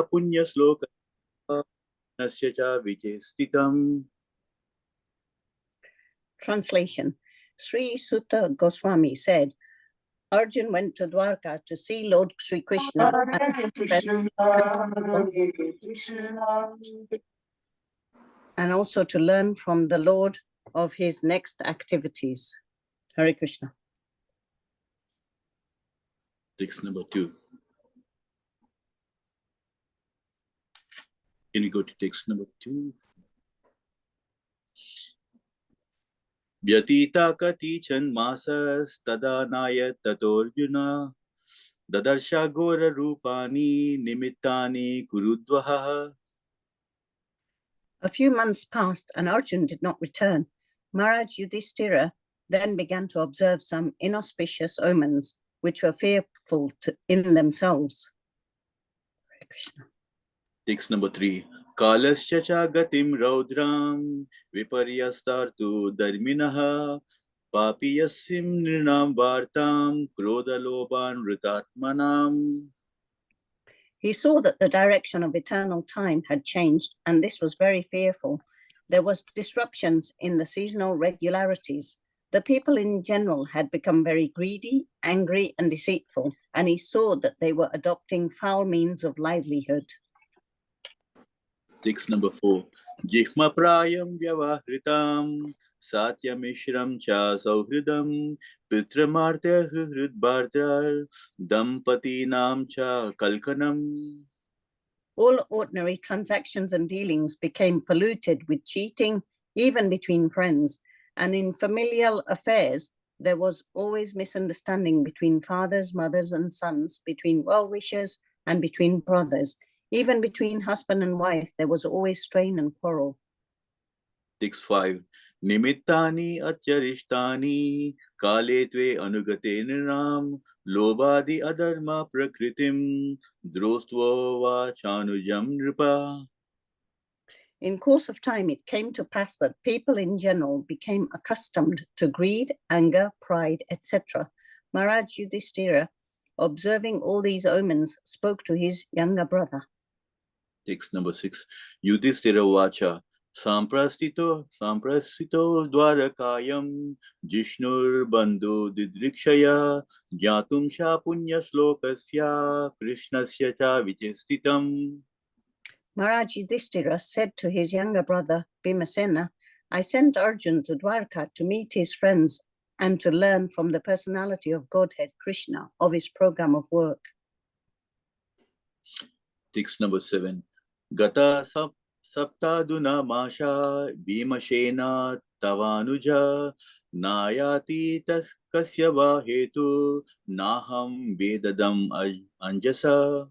punyasloka nasya cha vichestitam. Translation. Sri Sutta Goswami said, Arjun went to Dwarka to see Lord Sri Krishna and also to learn from the Lord of his next activities. Hare Krishna. Text number 2. Can we go to text number 2? Vyatita katichan masas tada nayat tatorjuna dadarsha gora rupani nimittani kurudvaha. A few months passed and Arjun did not return. Maharaj Yudhishthira then began to observe some inauspicious omens which were fearful in themselves. Hare Krishna. Text number 3. Kalasya cha gatim raudram viparyastartu dharminaha papiyasim nirnam vartam krodaloban ritatmanam. He saw that the direction of eternal time had changed, and this was very fearful. There was disruptions in the seasonal regularities. The people in general had become very greedy, angry, and deceitful, and he saw that they were adopting foul means of livelihood. Text number 4. Jihma prayam vyavahritam satyamishram cha sauhridam pitramartya hridbhartar dampatinam cha kalkanam. All ordinary transactions and dealings became polluted with cheating, even between friends. And in familial affairs, there was always misunderstanding between fathers, mothers, and sons, between well-wishers and between brothers. Even between husband and wife, there was always strain and quarrel. Text 5. Nimittani acharistani kale tve anugate niram lobadi adharma prakritim drostvo va chanujam nripa. In course of time, it came to pass that people in general became accustomed to greed, anger, pride, etc. Maharaj Yudhishthira, observing all these omens, spoke to his younger brother. Text number 6. Yudhishthira vacha samprastito dwarakayam jishnur bandhu didrikshaya jyatum sha punya slokasya krishnasya cha vichestitam. Maharaj Yudhishthira said to his younger brother Bhimasena, I sent Arjun to Dwarka to meet his friends and to learn from the personality of Godhead Krishna of his program of work. Text number 7. Gata saptaduna masha bhimashena tavanuja nayati tas kasya va hetu naham vedadam anjasa.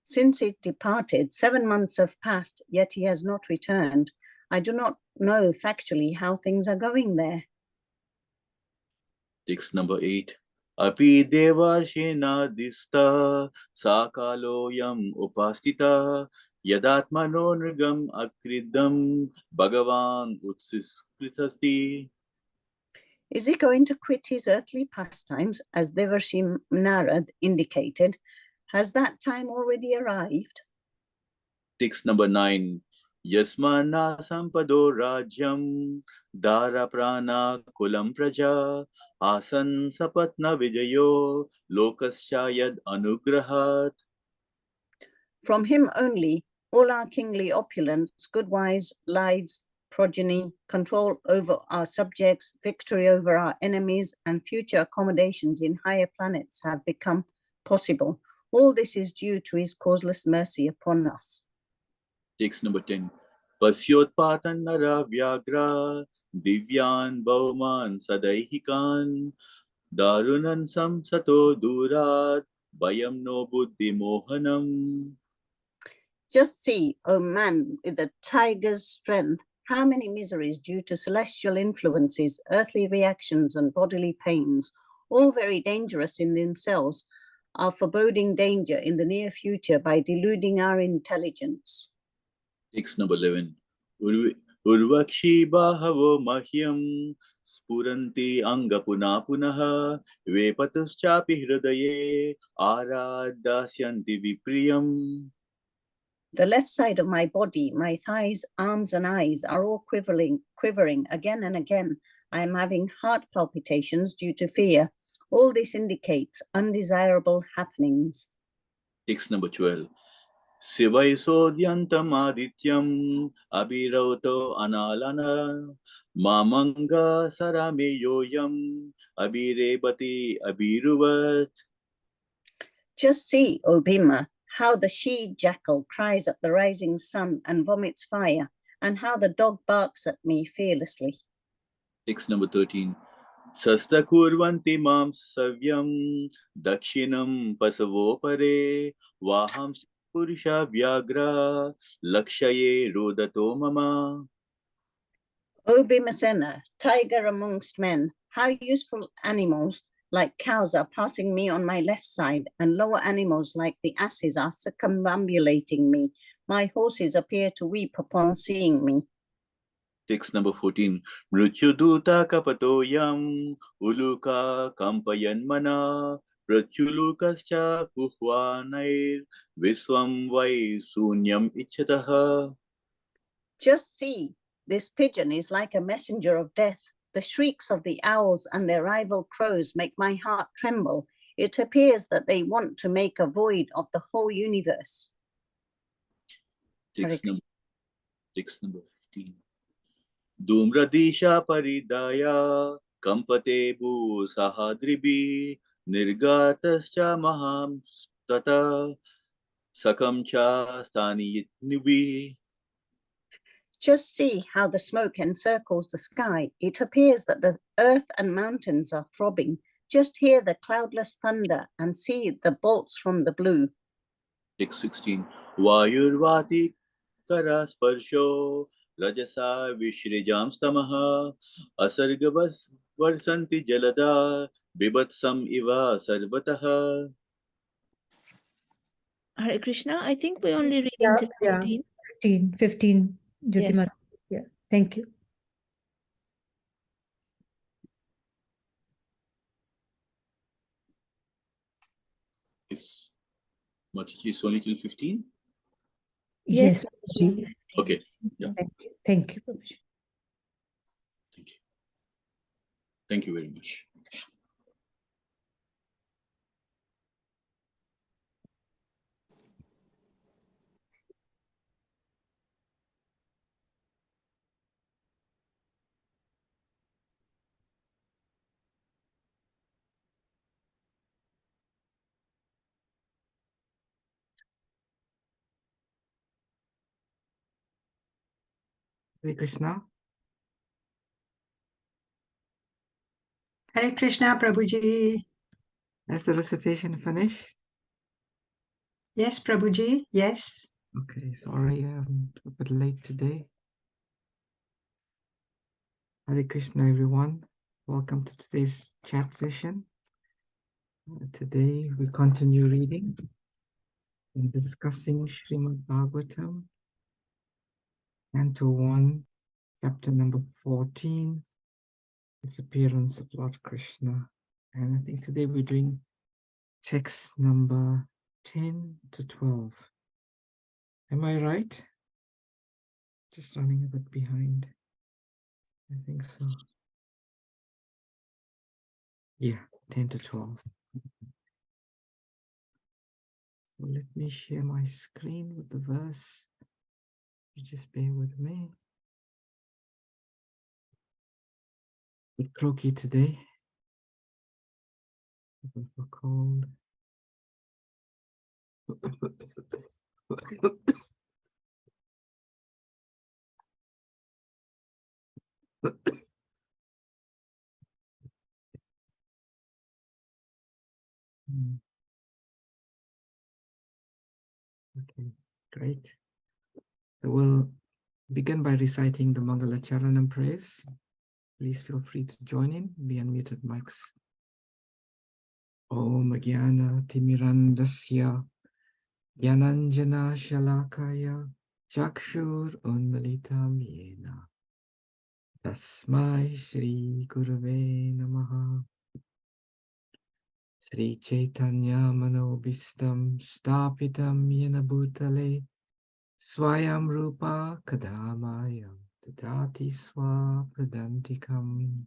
Since it departed, 7 months have passed, yet he has not returned. I do not know factually how things are going there. Text number 8. Api devarshena dista sakaloyam upastita yadatmano nrigam akridam bhagavan utsiskritasti. Is he going to quit his earthly pastimes, as Devarshi Narad indicated? Has that time already arrived? Text number 9. Yasmana sampado rajyam dara prana kulam praja asan sapatna vijayo lokaschayad anugrahat. From him only, all our kingly opulence, good wives, lives, progeny, control over our subjects, victory over our enemies, and future accommodations in higher planets have become possible. All this is due to his causeless mercy upon us. Text number 10. Pasyotpatan nara vyagra divyan bauman sadaihikan darunan samsato durat bayam no buddhi mohanam. Just see, O man, with the tiger's strength, how many miseries due to celestial influences, earthly reactions, and bodily pains, all very dangerous in themselves, are foreboding danger in the near future by deluding our intelligence. Text number 11. Urvakshi bahavo mahyam spuranti anga puna punaha vepatuschapi hridaye aradasyanti vipriyam. The left side of my body, my thighs, arms, and eyes are all quivering again and again. I am having heart palpitations due to fear. All this indicates undesirable happenings. Text number 12. Sivaisoodyantam adityam abhirauto analana mamanga sarame yoyam abhirebati abhiruvat. Just see, O Bhima, how the she-jackal cries at the rising sun and vomits fire, and how the dog barks at me fearlessly. Text number 13. Sastakurvanti mam savyam dakshinam pasavo pare vaham purusha vyagra lakshaye rodato mama. O Bhimasena, tiger amongst men, how useful animals like cows are passing me on my left side, and lower animals like the asses are circumambulating me. My horses appear to weep upon seeing me. Text number 14. Mrutyuduta kapatoyam uluka kampayan mana pratyulukascha puhwanair viswam vai sunyam ichataha. Just see, this pigeon is like a messenger of death. The shrieks of the owls and their rival crows make my heart tremble. It appears that they want to make a void of the whole universe. Text number 15. Dhumradisha paridaya kampate bhu sahadribi nirgatascha maham tata sakamcha sthaniyitnibi. Just see how the smoke encircles the sky. It appears that the earth and mountains are throbbing. Just hear the cloudless thunder and see the bolts from the blue. Text 16. Vayurvati karasparsho rajasa vishrejam stamaha asargavas varsanti jalada bibatsam iva sarvataha. Hare Krishna, I think we're only reading till 15. 15, Jyotima. Yes. Yeah, thank you. Is Mataji is only till 15? Yes, Yes. Prabhuji. Okay. Yeah. Thank you, Prabhuji. Thank you. Thank you very much. Hare Krishna. Hare Krishna, Prabhuji. Has the recitation finished? Yes, Prabhuji. Yes. Okay, sorry, I'm a bit late today. Hare Krishna, everyone. Welcome to today's chat session. Today we continue reading and discussing Srimad Bhagavatam, Canto 1, chapter number 14, Disappearance of Lord Krishna. And I think today we're doing text number 10 to 12. Am I right? Just running a bit behind. I think so. Yeah, 10 to 12. So let me share my screen with the verse. You just bear with me. A bit croaky today. A bit of a cold. Okay, great. So we'll begin by reciting the Mangala Charanam prayers. Please feel free to join in, be unmuted mics. Om Jnana Timirandasya Jnananjana Shalakaya Chakshur Unmalitam Yena Tasmai Shri Gurave Namaha. Sri Chaitanya Manobhistam Stapitam Yena Bhutale Swayam Rupa Kadamayam Tadati Swapadantikam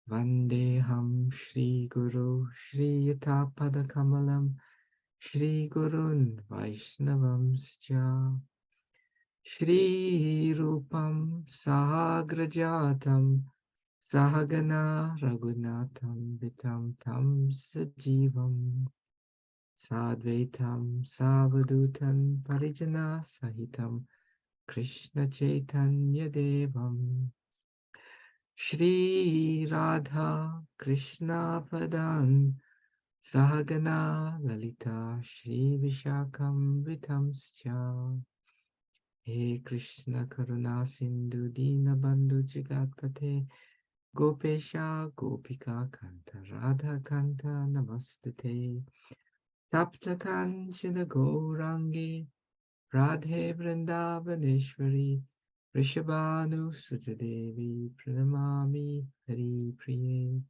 Vandeham Shri Guru Shri Yatapada Kamalam Shri Gurun Vaishnavamscha Shri Rupam Sahagrajatam Sahagana Raghunatham Vitam Tam Sajivam Sadvaitam Savadutan Parijana Sahitam Krishna Chaitanya Devam Shri Radha Krishna Padan Sahagana Lalita Shri Vishakam Vitamscha He Krishna Karuna Sindhu Dina Bandhu Jagatpate Gopesha Gopika Kanta Radha Kanta Namastute Tapta Kanchana Gourangi Radhe Vrindavaneshwari Rishabhanu Sutadevi Pranamami Hari Priye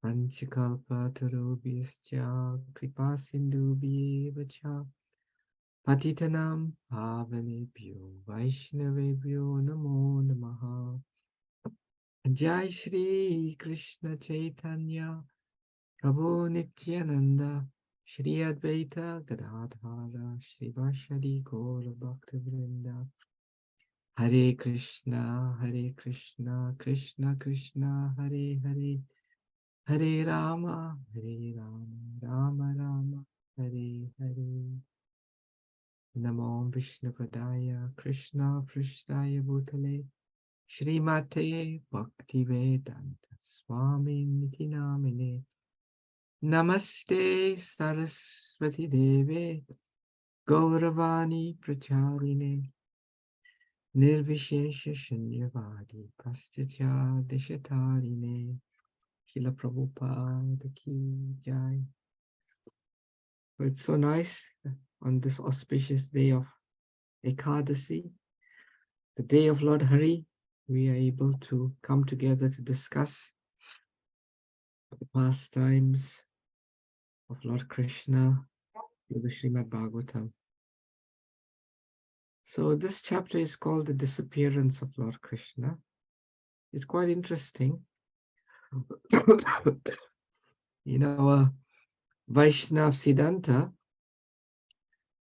Panchakalpa Tarubhyascha Kripa Sindhubhyevacha Patitanam Pavanebhyo Vaishnavebhyo Namo Namaha Jai Shri Krishna Chaitanya Prabhu Nityananda Shri Advaita Gadadhara Shri Vashadi Gaura Bhakta Vrinda Hare Krishna Krishna Krishna Hare Hare Hare Rama Rama Rama Hare Hare Namo Vishnupadaya Krishna Prishtaya Bhutale Srimate Bhaktivedanta Swami Niti Namine Namaste Saraswati Deve Gauravani Pracharine Nirvishesha Shunyavadi Pasticha Deshatarine Srila Prabhupada Ki Jai. But it's so nice on this auspicious day of Ekadasi, the day of Lord Hari, we are able to come together to discuss the pastimes of Lord Krishna through the Srimad Bhagavatam. So this chapter is called The Disappearance of Lord Krishna. It's quite interesting. In our Vaishnav Siddhanta,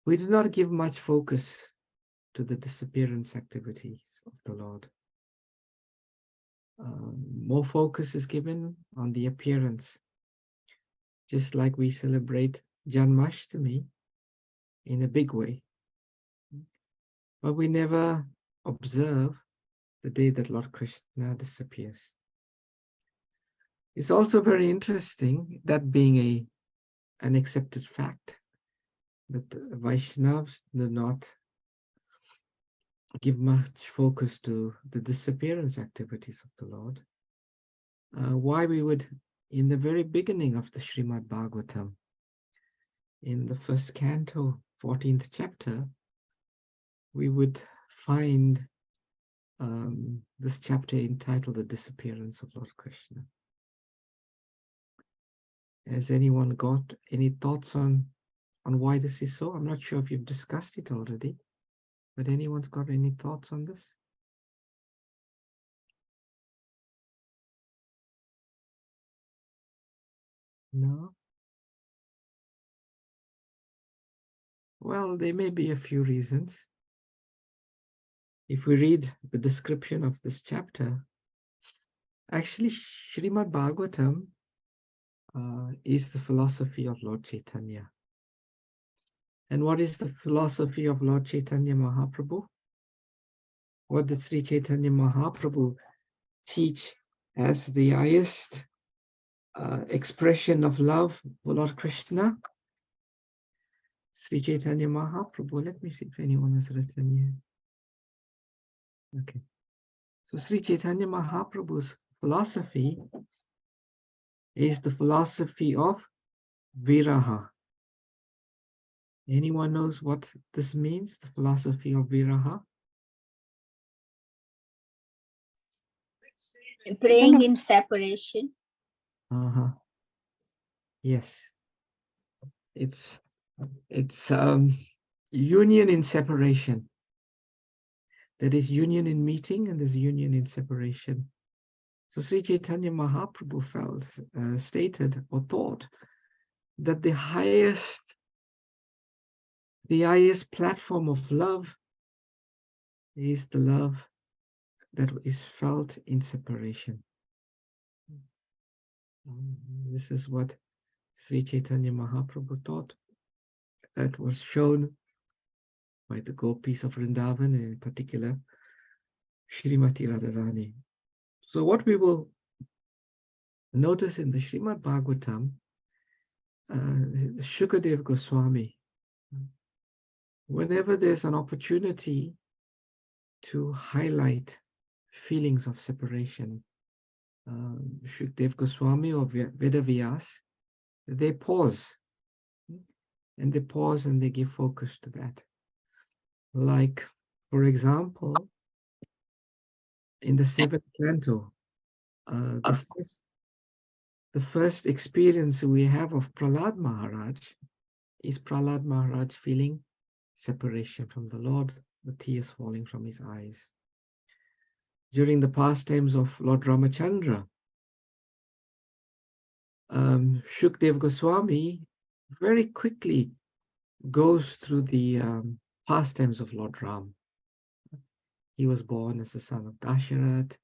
we do not give much focus to the disappearance activities of the Lord. More focus is given on the appearance, just like we celebrate Janmashtami in a big way. But we never observe the day that Lord Krishna disappears. It's also very interesting, that being an accepted fact, that the Vaishnavas do not give much focus to the disappearance activities of the Lord. Why we would, in the very beginning of the Srimad Bhagavatam, in the first canto, 14th chapter, we would find this chapter entitled The Disappearance of Lord Krishna. Has anyone got any thoughts on why this is so? I'm not sure if you've discussed it already, but anyone's got any thoughts on this? No? Well, there may be a few reasons. If we read the description of this chapter, actually Srimad Bhagavatam is the philosophy of Lord Chaitanya. And what is the philosophy of Lord Chaitanya Mahaprabhu? What did Sri Chaitanya Mahaprabhu teach as the highest expression of love for Lord Krishna? Sri Chaitanya Mahaprabhu, let me see if anyone has written here. Okay. So Sri Chaitanya Mahaprabhu's philosophy is the philosophy of Viraha. Anyone knows what this means, the philosophy of Viraha? Praying in separation. Yes. It's union in separation. There is union in meeting and there's union in separation. So Sri Chaitanya Mahaprabhu stated or thought that the highest platform of love is the love that is felt in separation. This is what Sri Chaitanya Mahaprabhu taught. That was shown by the gopis of Vrindavan, and in particular Shrimati Radharani. So what we will notice in the Srimad Bhagavatam, Shukadev Goswami, whenever there's an opportunity to highlight feelings of separation, Shukadev Goswami or Vedavyas, they pause. And they pause and they give focus to that. Like, for example, in the 7th canto, the first experience we have of Prahlad Maharaj is Prahlad Maharaj feeling separation from the Lord, the tears falling from his eyes. During the pastimes of Lord Ramachandra, Shukdev Goswami very quickly goes through the pastimes of Lord Ram. He was born as the son of Dasharath,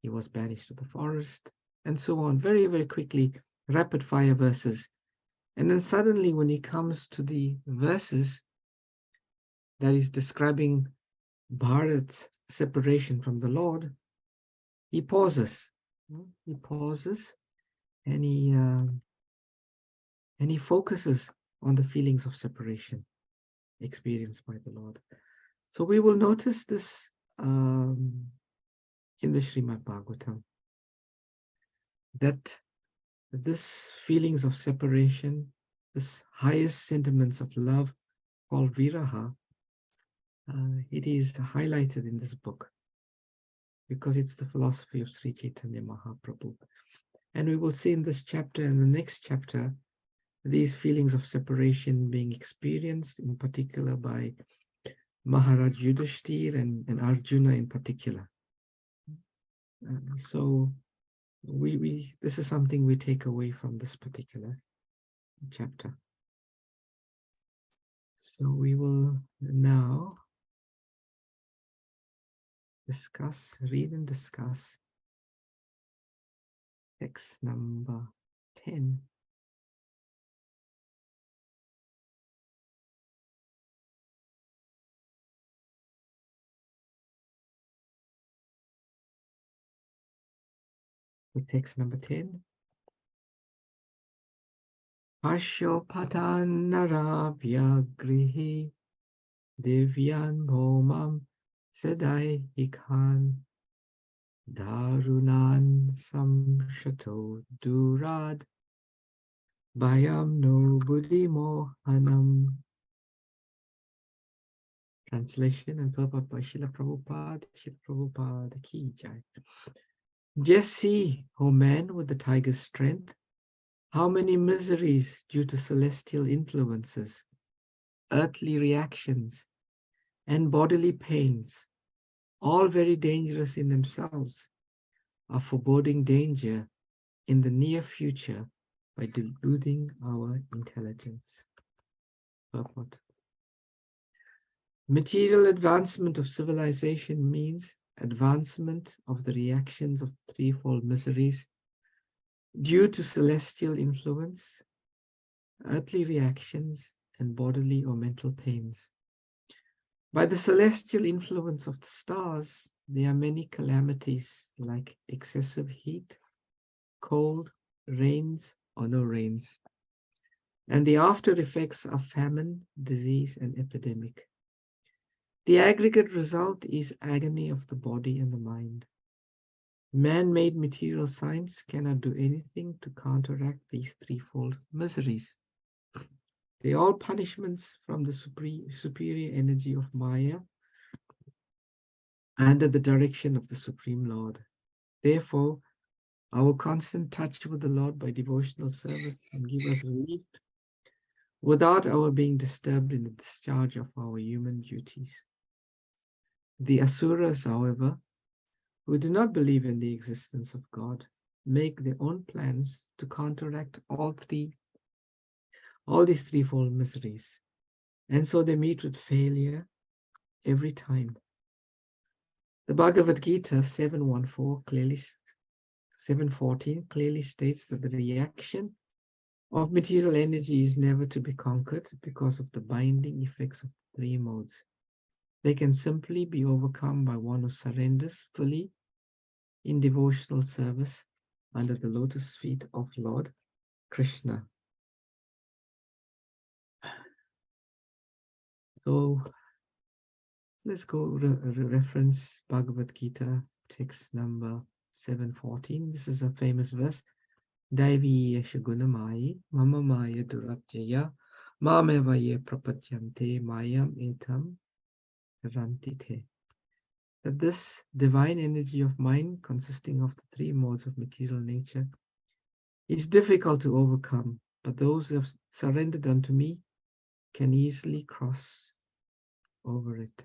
he was banished to the forest, and so on, very, very quickly, rapid fire verses. And then suddenly when he comes to the verses that is describing Bharat's separation from the Lord, he pauses. He pauses and he focuses on the feelings of separation experienced by the Lord. So we will notice this in the Srimad Bhagavatam, that this feelings of separation, this highest sentiments of love called viraha, it is highlighted in this book because it's the philosophy of Sri Chaitanya Mahaprabhu. And we will see in this chapter and the next chapter these feelings of separation being experienced in particular by Maharaj Yudhishthir and Arjuna in particular. So this is something we take away from this particular chapter. So we will now read and discuss text number 10. The text number 10. Pasho patan nara vyagrihi devyan bhomam sedai hikhan darunan samshato durad bayam no buddhi mohanam. Translation and purport by Srila Prabhupada. Srila Prabhupada ki jai. Just see, O man with the tiger's strength, how many miseries due to celestial influences, earthly reactions, and bodily pains, all very dangerous in themselves, are foreboding danger in the near future by deluding our intelligence. Purport. Material advancement of civilization means advancement of the reactions of the threefold miseries due to celestial influence, earthly reactions, and bodily or mental pains. By the celestial influence of the stars, there are many calamities like excessive heat, cold, rains or no rains, and the after effects are famine, disease, and epidemic. The aggregate result is agony of the body and the mind. Man-made material science cannot do anything to counteract these threefold miseries. They are all punishments from the superior energy of Maya under the direction of the Supreme Lord. Therefore, our constant touch with the Lord by devotional service can give us relief without our being disturbed in the discharge of our human duties. The Asuras, however, who do not believe in the existence of God, make their own plans to counteract all these threefold miseries. And so they meet with failure every time. The Bhagavad Gita 714 clearly states that the reaction of material energy is never to be conquered because of the binding effects of the three modes. They can simply be overcome by one who surrenders fully in devotional service under the lotus feet of Lord Krishna. So let's go reference Bhagavad Gita text number 714. This is a famous verse. Daivi yesha gunamai mama maya durajaya mameva ye prapatyante mayam etam rantite. That this divine energy of mind, consisting of the three modes of material nature, is difficult to overcome, but those who have surrendered unto me can easily cross over it.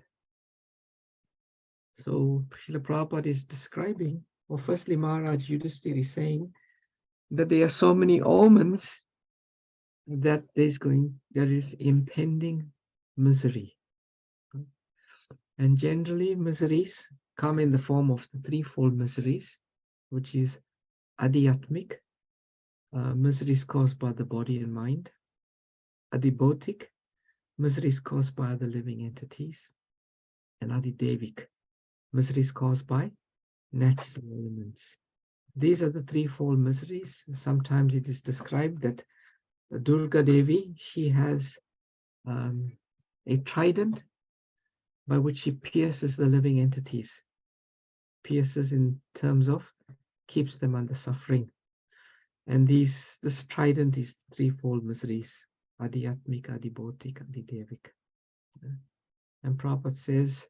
So Srila Prabhupada is describing, or firstly Maharaj Yudhisthira is saying that there are so many omens that there is impending misery. And generally miseries come in the form of the threefold miseries, which is adhyatmic, miseries caused by the body and mind; adibhotik, miseries caused by other living entities; and adidevik, miseries caused by natural elements. These are the threefold miseries. Sometimes it is described that Durga Devi, she has a trident by which she pierces the living entities. Pierces in terms of keeps them under suffering. And this trident is threefold miseries: adhyatmic, adibhotik, adidevik. And Prabhupada says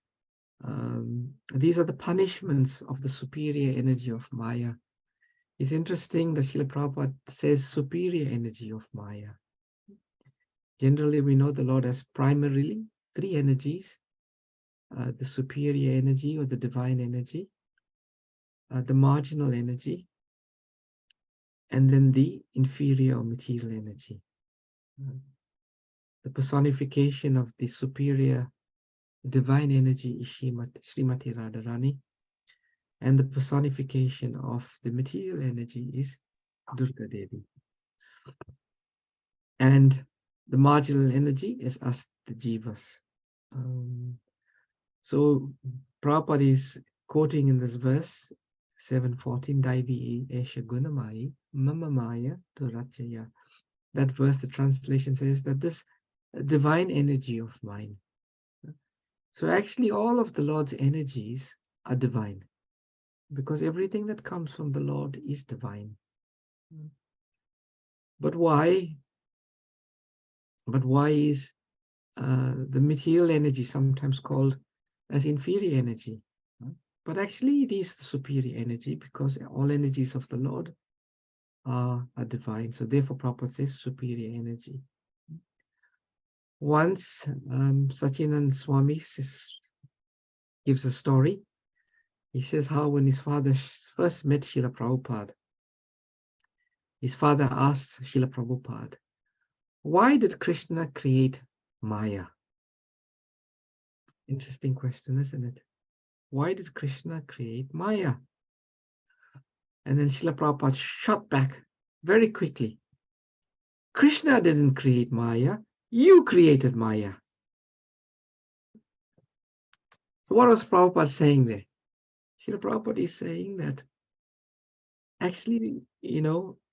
these are the punishments of the superior energy of Maya. It's interesting that Srila Prabhupada says superior energy of Maya. Generally, we know the Lord has primarily three energies: the superior energy or the divine energy, the marginal energy, and then the inferior or material energy. The personification of the superior divine energy is Srimati Radharani, and the personification of the material energy is Durga Devi. And the marginal energy is us, the jivas. So Prabhupada is quoting in this verse 714, Daivi esha gunamai mama maya durachaya. That verse, the translation says that this divine energy of mine. So actually all of the Lord's energies are divine, because everything that comes from the Lord is divine. But why? But why is the material energy sometimes called as inferior energy? But actually it is the superior energy, because all energies of the Lord are divine. So therefore Prabhupada says superior energy. Once Sachinand Swami gives a story. He says how when his father first met Srila Prabhupada, his father asked Srila Prabhupada, why did Krishna create Maya? Interesting question, isn't it? Why did Krishna create Maya? And then Srila Prabhupada shot back very quickly. Krishna didn't create Maya, you created Maya. So what was Prabhupada saying there? Srila Prabhupada is saying that actually,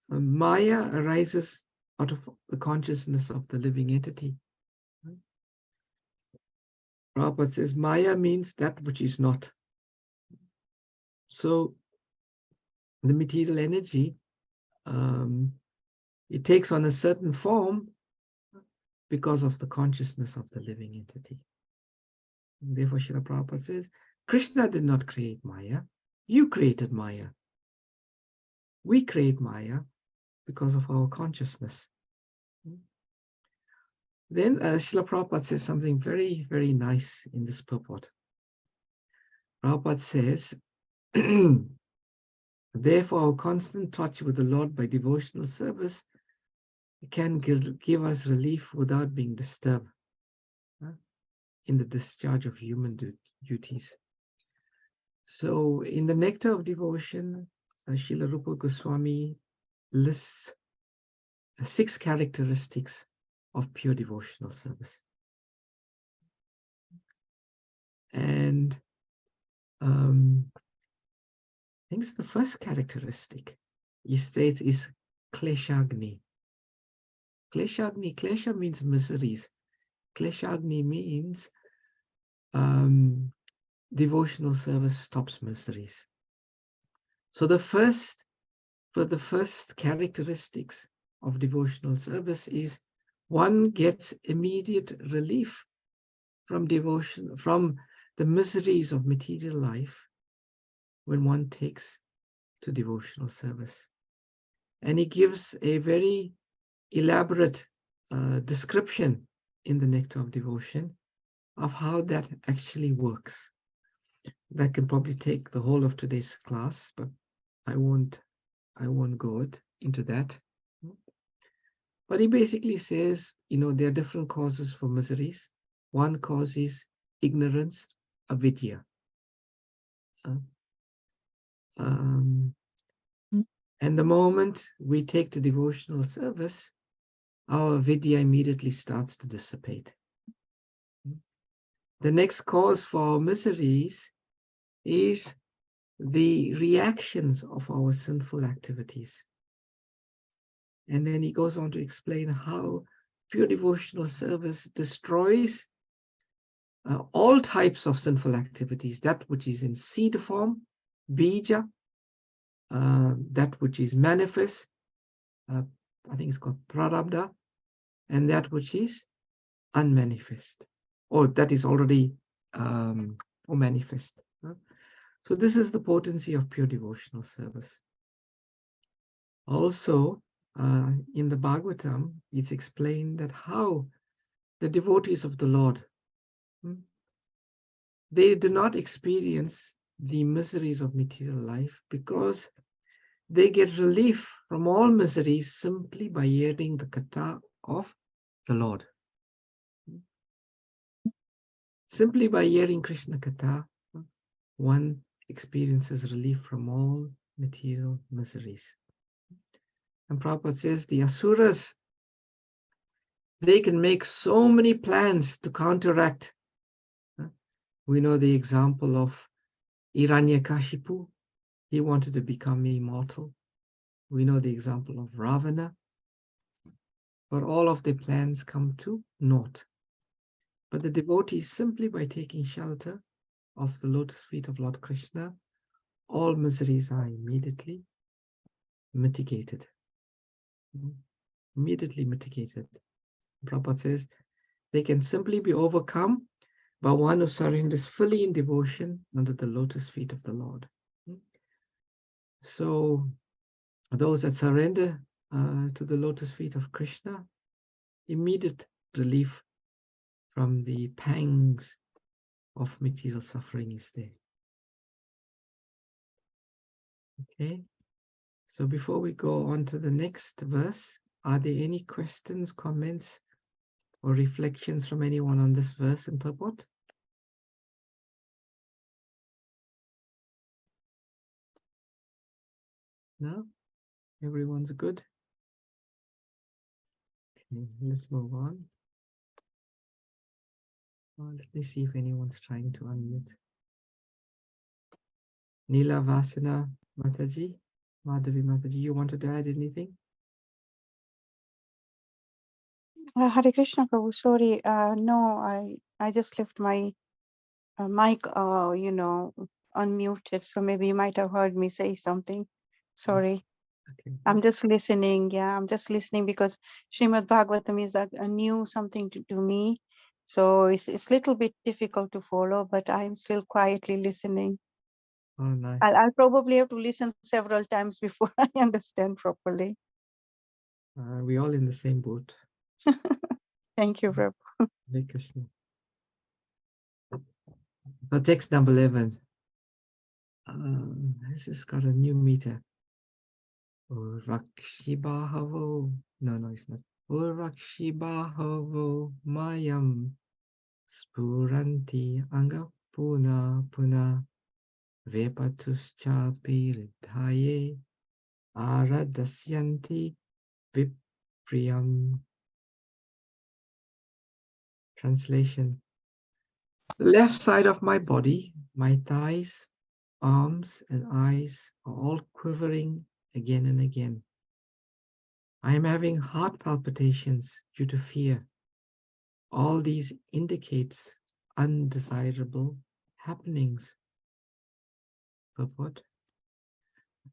Maya arises out of the consciousness of the living entity. Prabhupada says Maya means that which is not. So the material energy, it takes on a certain form because of the consciousness of the living entity. And therefore, Srila Prabhupada says, Krishna did not create Maya, you created Maya. We create Maya because of our consciousness. Then Srila Prabhupada says something very, very nice in this purport. Prabhupada says, therefore, our constant touch with the Lord by devotional service can give us relief without being disturbed in the discharge of human duties. So, in the Nectar of Devotion, Srila Rupa Goswami lists 6 characteristics of pure devotional service. And I think it's the first characteristic he states is kleshagni. Kleshagni, klesha means miseries. Kleshagni means devotional service stops miseries. So the first characteristics of devotional service is one gets immediate relief from devotion, from the miseries of material life when one takes to devotional service. And he gives a very elaborate description in the Nectar of Devotion of how that actually works. That can probably take the whole of today's class, but I won't go into that. But he basically says, there are different causes for miseries. One cause is ignorance, avidya. And the moment we take to devotional service, our avidya immediately starts to dissipate. The next cause for our miseries is the reactions of our sinful activities. And then he goes on to explain how pure devotional service destroys all types of sinful activities, that which is in seed form, bija, that which is manifest, I think it's called prarabdha, and that which is unmanifest, or that is already or manifest. So this is the potency of pure devotional service. Also, in the Bhagavatam, it's explained that how the devotees of the Lord, they do not experience the miseries of material life because they get relief from all miseries simply by hearing the katha of the Lord. Simply by hearing Krishna katha, one experiences relief from all material miseries. And Prabhupada says the asuras, they can make so many plans to counteract. We know the example of Hiranyakashipu. He wanted to become immortal. We know the example of Ravana. But all of their plans come to naught. But the devotees, simply by taking shelter of the lotus feet of Lord Krishna, all miseries are immediately mitigated. Immediately mitigated. Prabhupada says they can simply be overcome by one who surrenders fully in devotion under the lotus feet of the Lord. So those that surrender to the lotus feet of Krishna, immediate relief from the pangs of material suffering is there. Okay, so before we go on to the next verse, are there any questions, comments, or reflections from anyone on this verse in purport? No? Everyone's good? Okay, let's move on. Let me see if anyone's trying to unmute. Neela Vasana Mataji, Madhavi Mataji, you wanted to add anything? Hare Krishna Prabhu, sorry, no, I just left my mic, unmuted, so maybe you might have heard me say something. Sorry. Okay. I'm just listening. Yeah, I'm just listening because Srimad Bhagavatam is a new something to me. So it's a little bit difficult to follow, but I'm still quietly listening. Oh, nice. I'll probably have to listen several times before I understand properly. We're all in the same boat. Thank you, Prabhu. Hare Krishna. So text number 11. This has got a new meter. Rakshibahavo. No, it's not. Rakshibahavo mayam spuranti anga puna puna vepatuscha piridhaye aradasyanti vipriyam. Translation. The left side of my body, my thighs, arms, and eyes are all quivering again and again. I am having heart palpitations due to fear. All these indicates undesirable happenings. Purport.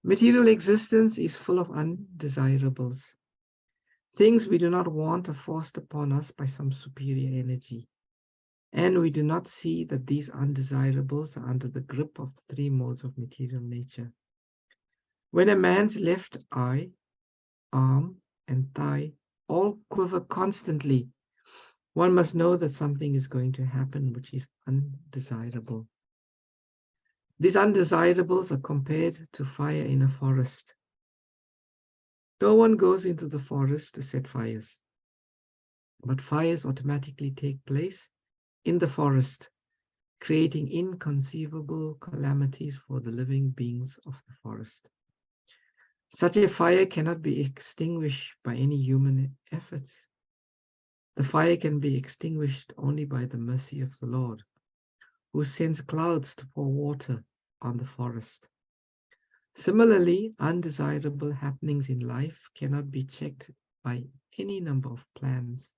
Material existence is full of undesirables. Things we do not want are forced upon us by some superior energy. And we do not see that these undesirables are under the grip of the three modes of material nature. When a man's left eye, arm, and thigh all quiver constantly, one must know that something is going to happen which is undesirable. These undesirables are compared to fire in a forest. No one goes into the forest to set fires, but fires automatically take place in the forest, creating inconceivable calamities for the living beings of the forest. Such a fire cannot be extinguished by any human efforts. The fire can be extinguished only by the mercy of the Lord, who sends clouds to pour water on the forest. Similarly, undesirable happenings in life cannot be checked by any number of plans.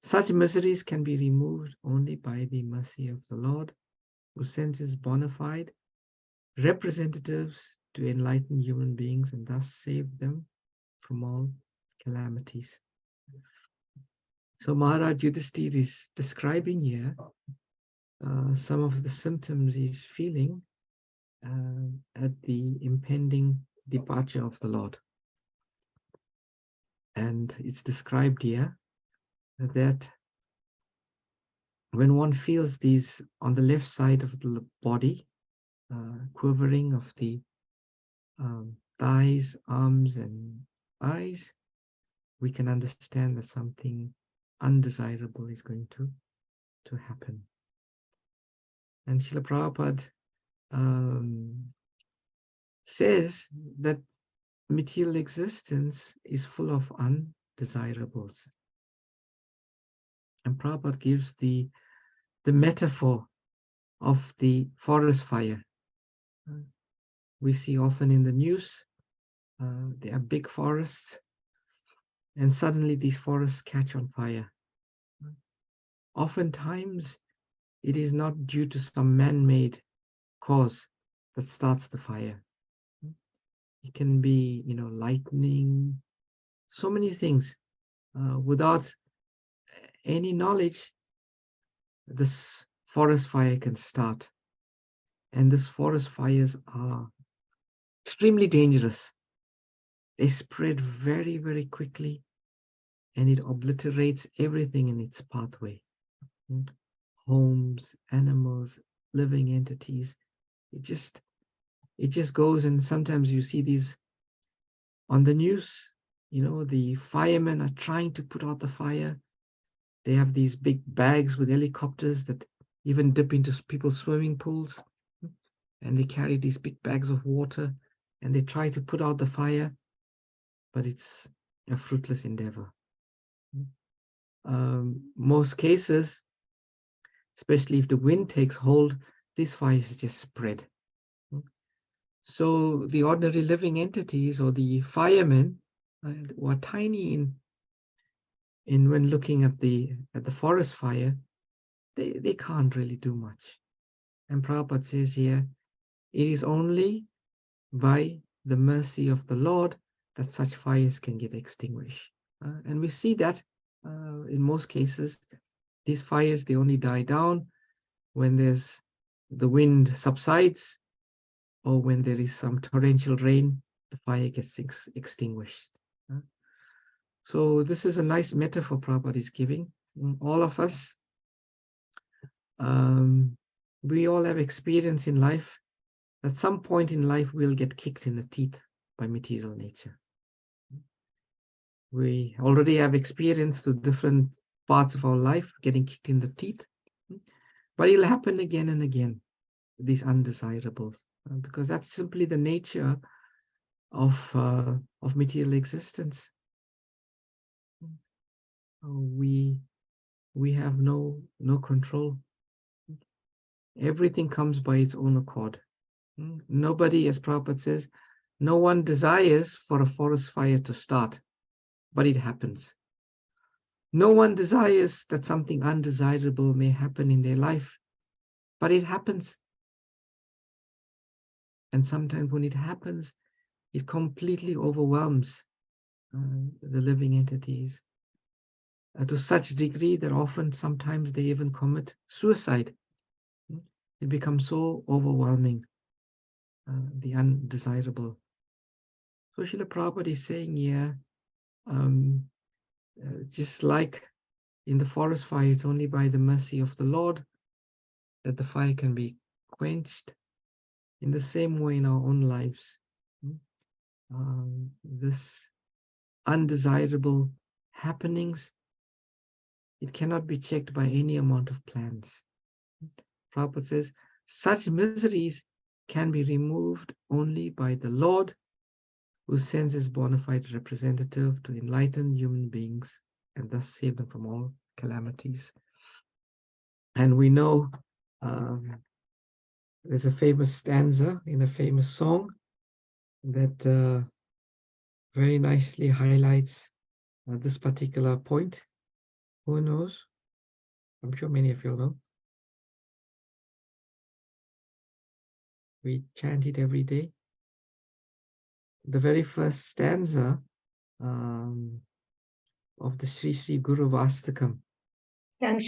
Such miseries can be removed only by the mercy of the Lord, who sends his bona fide representatives to enlighten human beings and thus save them from all calamities. So Maharaj Yudhishthira is describing here some of the symptoms he's feeling at the impending departure of the Lord. And it's described here that when one feels these on the left side of the body, quivering of the thighs, arms, and eyes, we can understand that something undesirable is going to happen. And Srila Prabhupada says that material existence is full of undesirables. And Prabhupada gives the metaphor of the forest fire. We see often in the news, there are big forests, and suddenly these forests catch on fire. Oftentimes, it is not due to some man-made cause that starts the fire. It can be, lightning, so many things. Without any knowledge, this forest fire can start. And these forest fires are extremely dangerous. They spread very, very quickly, and it obliterates everything in its pathway. Homes, animals, living entities. It just goes, and sometimes you see these on the news. The firemen are trying to put out the fire. They have these big bags with helicopters that even dip into people's swimming pools, and they carry these big bags of water, and they try to put out the fire, but it's a fruitless endeavor. Most cases, especially if the wind takes hold, these fires just spread. So the ordinary living entities or the firemen who are tiny in when looking at the forest fire, they can't really do much. And Prabhupada says here, it is only by the mercy of the Lord that such fires can get extinguished. And we see that in most cases, these fires, they only die down when the wind subsides, or when there is some torrential rain, the fire gets extinguished. So this is a nice metaphor Prabhupada is giving. All of us, we all have experience in life. At some point in life, we'll get kicked in the teeth by material nature. We already have experience to different parts of our life getting kicked in the teeth, but it'll happen again and again, these undesirables, because that's simply the nature of material existence. We have no control. Everything comes by its own accord. Nobody, as Prabhupada says, no one desires for a forest fire to start, but it happens. No one desires that something undesirable may happen in their life, but it happens. And sometimes when it happens, it completely overwhelms the living entities to such degree that often, sometimes they even commit suicide. It becomes so overwhelming, the undesirable. So Srila Prabhupada is saying here, just like in the forest fire, it's only by the mercy of the Lord that the fire can be quenched. In the same way, in our own lives, this undesirable happenings, it cannot be checked by any amount of plans. Prabhupada says, such miseries can be removed only by the Lord, who sends his bona fide representative to enlighten human beings and thus save them from all calamities. And we know there's a famous stanza in a famous song that very nicely highlights this particular point. Who knows? I'm sure many of you know. We chant it every day. The very first stanza of the Sri Sri Guru Vastakam. And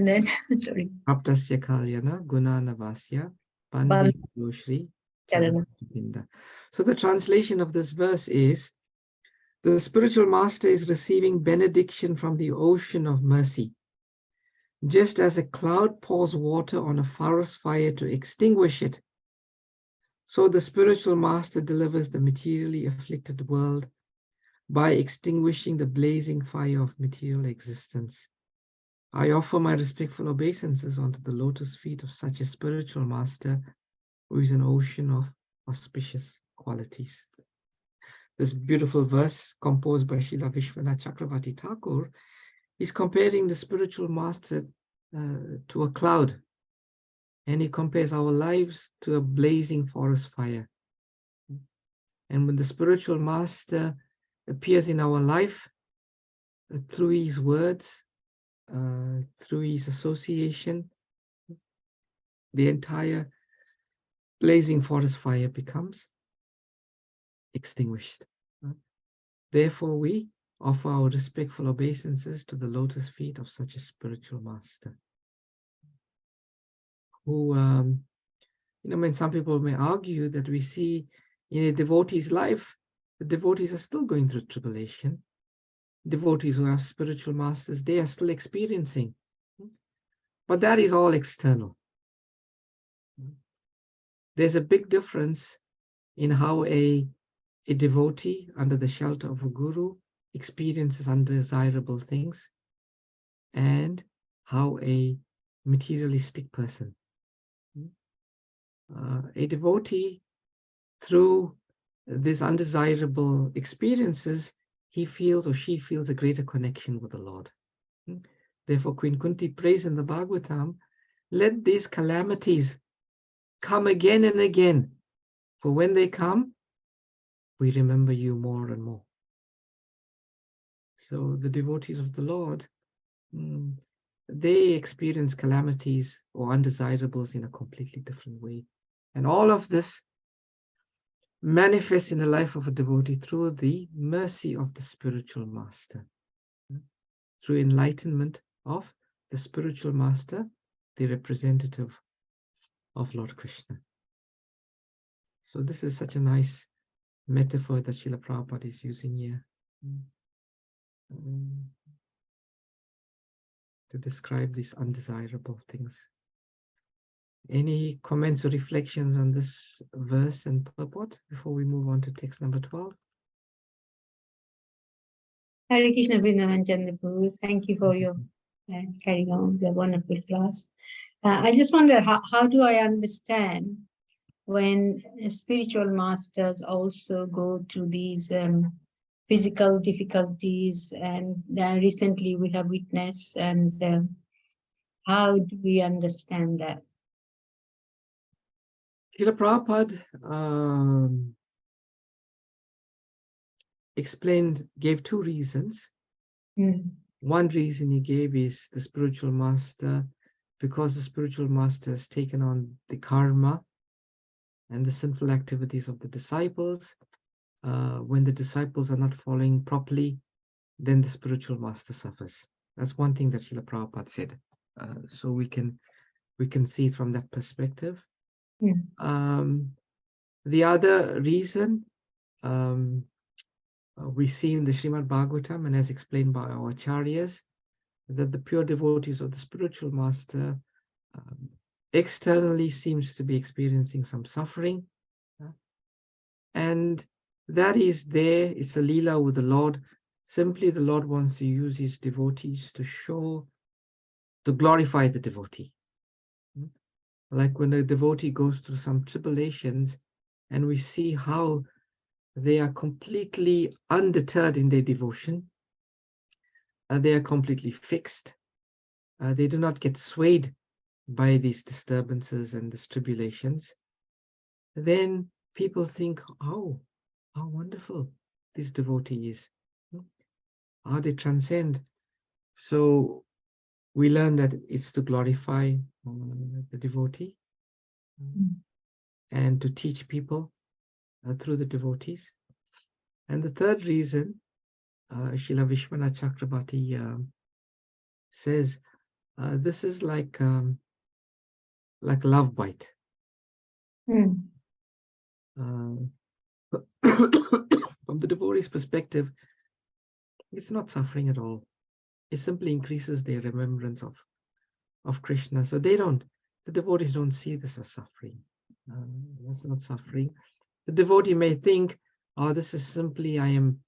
then, sorry. Aptasya Kalyana Gunana Vasya Pande Shri Charanapinda. So the translation of this verse is, the spiritual master is receiving benediction from the ocean of mercy. Just as a cloud pours water on a forest fire to extinguish it, so the spiritual master delivers the materially afflicted world by extinguishing the blazing fire of material existence. I offer my respectful obeisances onto the lotus feet of such a spiritual master who is an ocean of auspicious qualities. This beautiful verse, composed by Srila Vishwanath Chakravarti Thakur, is comparing the spiritual master to a cloud, and he compares our lives to a blazing forest fire. And when the spiritual master appears in our life, through his words, through his association, the entire blazing forest fire becomes extinguished. Therefore, we offer our respectful obeisances to the lotus feet of such a spiritual master, who, when some people may argue that we see in a devotee's life, the devotees are still going through tribulation. Devotees who have spiritual masters, they are still experiencing. But that is all external. There's a big difference in how a devotee under the shelter of a guru experiences undesirable things, and how a materialistic person. A devotee, through these undesirable experiences, he feels or she feels a greater connection with the Lord. Therefore, Queen Kunti prays in the Bhagavatam, let these calamities come again and again, for when they come, we remember you more and more. So the devotees of the Lord, they experience calamities or undesirables in a completely different way. And all of this manifests in the life of a devotee through the mercy of the spiritual master, through enlightenment of the spiritual master, the representative of Lord Krishna. So this is such a nice metaphor that Srila Prabhupada is using here to describe these undesirable things. Any comments or reflections on this verse and purport before we move on to text number 12? Hare Krishna Vrindavan Chandra Prabhu, thank you for your carrying on the wonderful class. I just wonder, how do I understand when spiritual masters also go to these physical difficulties, and recently we have witnessed, and how do we understand that? Srila Prabhupada gave two reasons. One reason he gave is the spiritual master, because the spiritual master has taken on the karma and the sinful activities of the disciples. When the disciples are not following properly, then the spiritual master suffers. That's one thing that Srila Prabhupada said. So we can see it from that perspective. The other reason we see in the Srimad Bhagavatam, and as explained by our acharyas, that the pure devotees of the spiritual master externally seems to be experiencing some suffering, and that is there. It's a leela with the Lord. Simply the Lord wants to use his devotees to glorify the devotee. Like when a devotee goes through some tribulations and we see how they are completely undeterred in their devotion, they are completely fixed. They do not get swayed by these disturbances and these tribulations. Then people think, oh, how wonderful this devotee is, how they transcend. So we learn that it's to glorify the devotee and to teach people through the devotees. And the third reason, Srila Vishwanath Chakrabarti says, this is like love bite. From the devotee's perspective, it's not suffering at all. It simply increases their remembrance of Krishna. So the devotees don't see this as suffering. That's not suffering. The devotee may think, oh, this is simply, I'm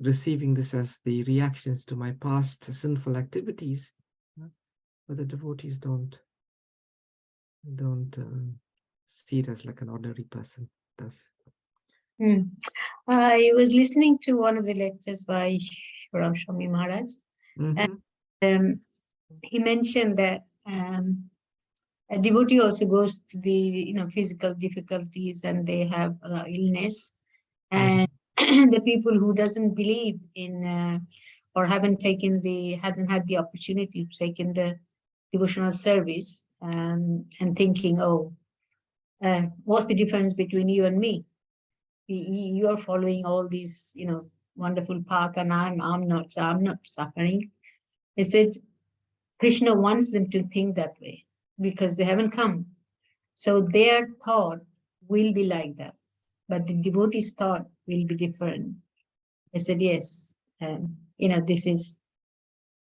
receiving this as the reactions to my past sinful activities. But the devotees don't see it as like an ordinary person does. I was listening to one of the lectures by Ram Swami Maharaj, and he mentioned that a devotee also goes to the physical difficulties, and they have illness, and the people who doesn't believe in or hasn't had the opportunity to take in the devotional service, and thinking, oh, what's the difference between you and me? You are following all these wonderful path, and I'm not suffering. He said Krishna wants them to think that way because they haven't come, so their thought will be like that, but the devotee's thought will be different. I said, yes, this is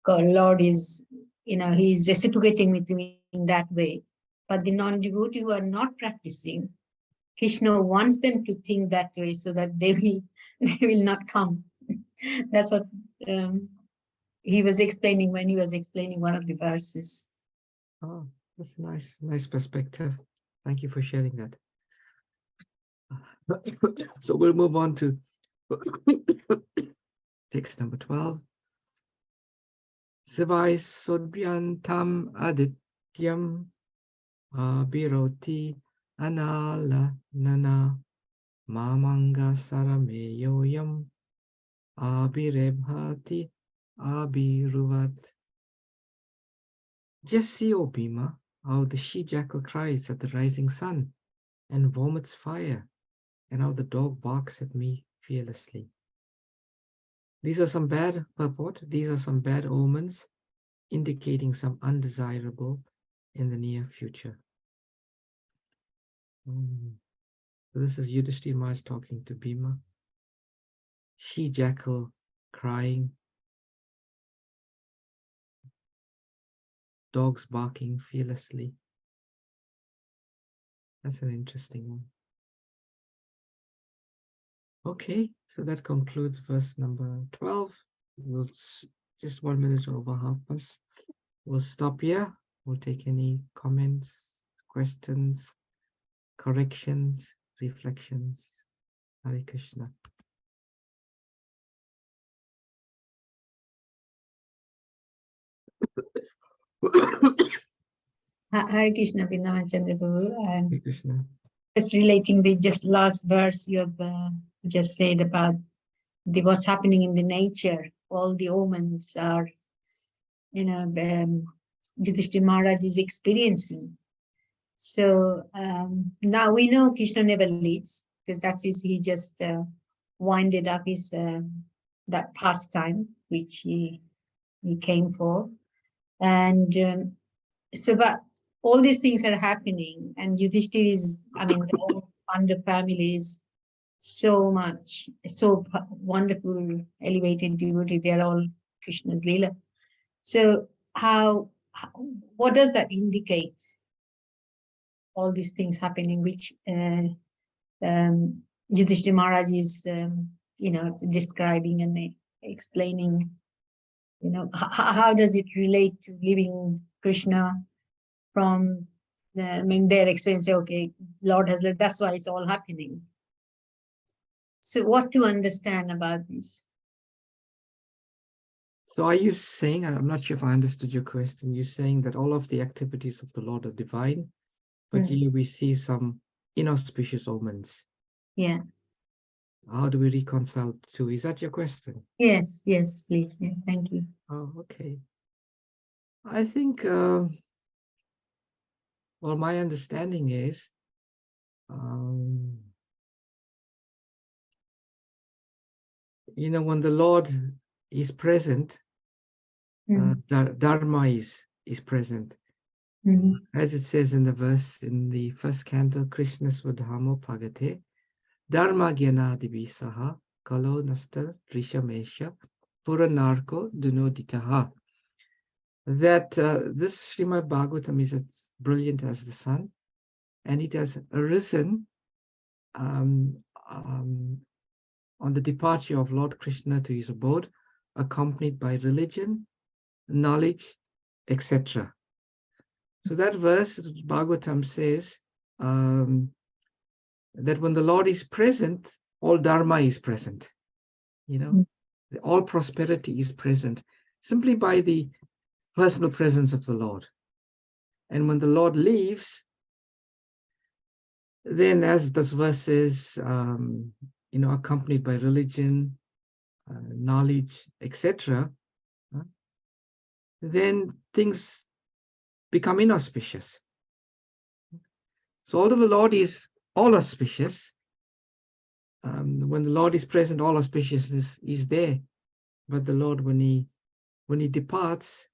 God. Lord is, he's reciprocating with me in that way. But the non-devotee who are not practicing, Krishna wants them to think that way so that they will not come. That's what he was explaining when he was explaining one of the verses. Oh, that's a nice perspective. Thank you for sharing that. So we'll move on to text number 12. Sivai Sodhyantam Adityam Abhiroti Anala Nana Mamanga Sarameyoyam Abhirebhati Abhiruvat. Just see, O Bhima, how the she-jackal cries at the rising sun and vomits fire, and how the dog barks at me fearlessly. These are some bad purport. These are some bad omens indicating some undesirable in the near future. So this is Yudhishthira Maharaj talking to Bhima. She jackal crying, dogs barking fearlessly. That's an interesting one. Okay, so that concludes verse number 12. We'll just 1 minute over half past. We'll stop here. We'll take any comments, questions, corrections, reflections. Hare Krishna. Hare Krishna, Vrindavan Chandra Prabhu. Hare Krishna. Just relating the just last verse you have just said about what's happening in the nature. All the omens are, Yudhishthira Maharaj is experiencing. So now we know Krishna never leaves, because he just winded up his that pastime which he came for, and so but all these things are happening, and Yudhishthira is, the whole Pandava family is so wonderful, elevated devotee. They are all Krishna's Leela. So what does that indicate? All these things happening, which Yudhishthira Maharaj is, describing and explaining. How does it relate to living Krishna from their experience? Okay, Lord has led. That's why it's all happening. So, what to understand about this? So are you saying, I'm not sure if I understood your question, you're saying that all of the activities of the Lord are divine, but here we see some inauspicious omens. Yeah. How do we reconcile the two? Is that your question? Yes, please. Yeah, thank you. Oh, okay. I think, well, my understanding is, when the Lord is present, Dharma is present. As it says in the verse in the first canto, Krishna Swadhamo Pagate, Dharma Gyanadibi Saha, Kalo Nastar Rishamesha, Puranarko Dunoditaha. That this Srimad Bhagavatam is as brilliant as the sun, and it has arisen on the departure of Lord Krishna to his abode, accompanied by religion, knowledge, etc. So that verse, Bhagavatam says that when the Lord is present, all Dharma is present. All prosperity is present simply by the personal presence of the Lord. And when the Lord leaves, then as this verse says, accompanied by religion, knowledge, etc., then things become inauspicious. So although the Lord is all auspicious, when the Lord is present, all auspiciousness is there. But the Lord, when he departs,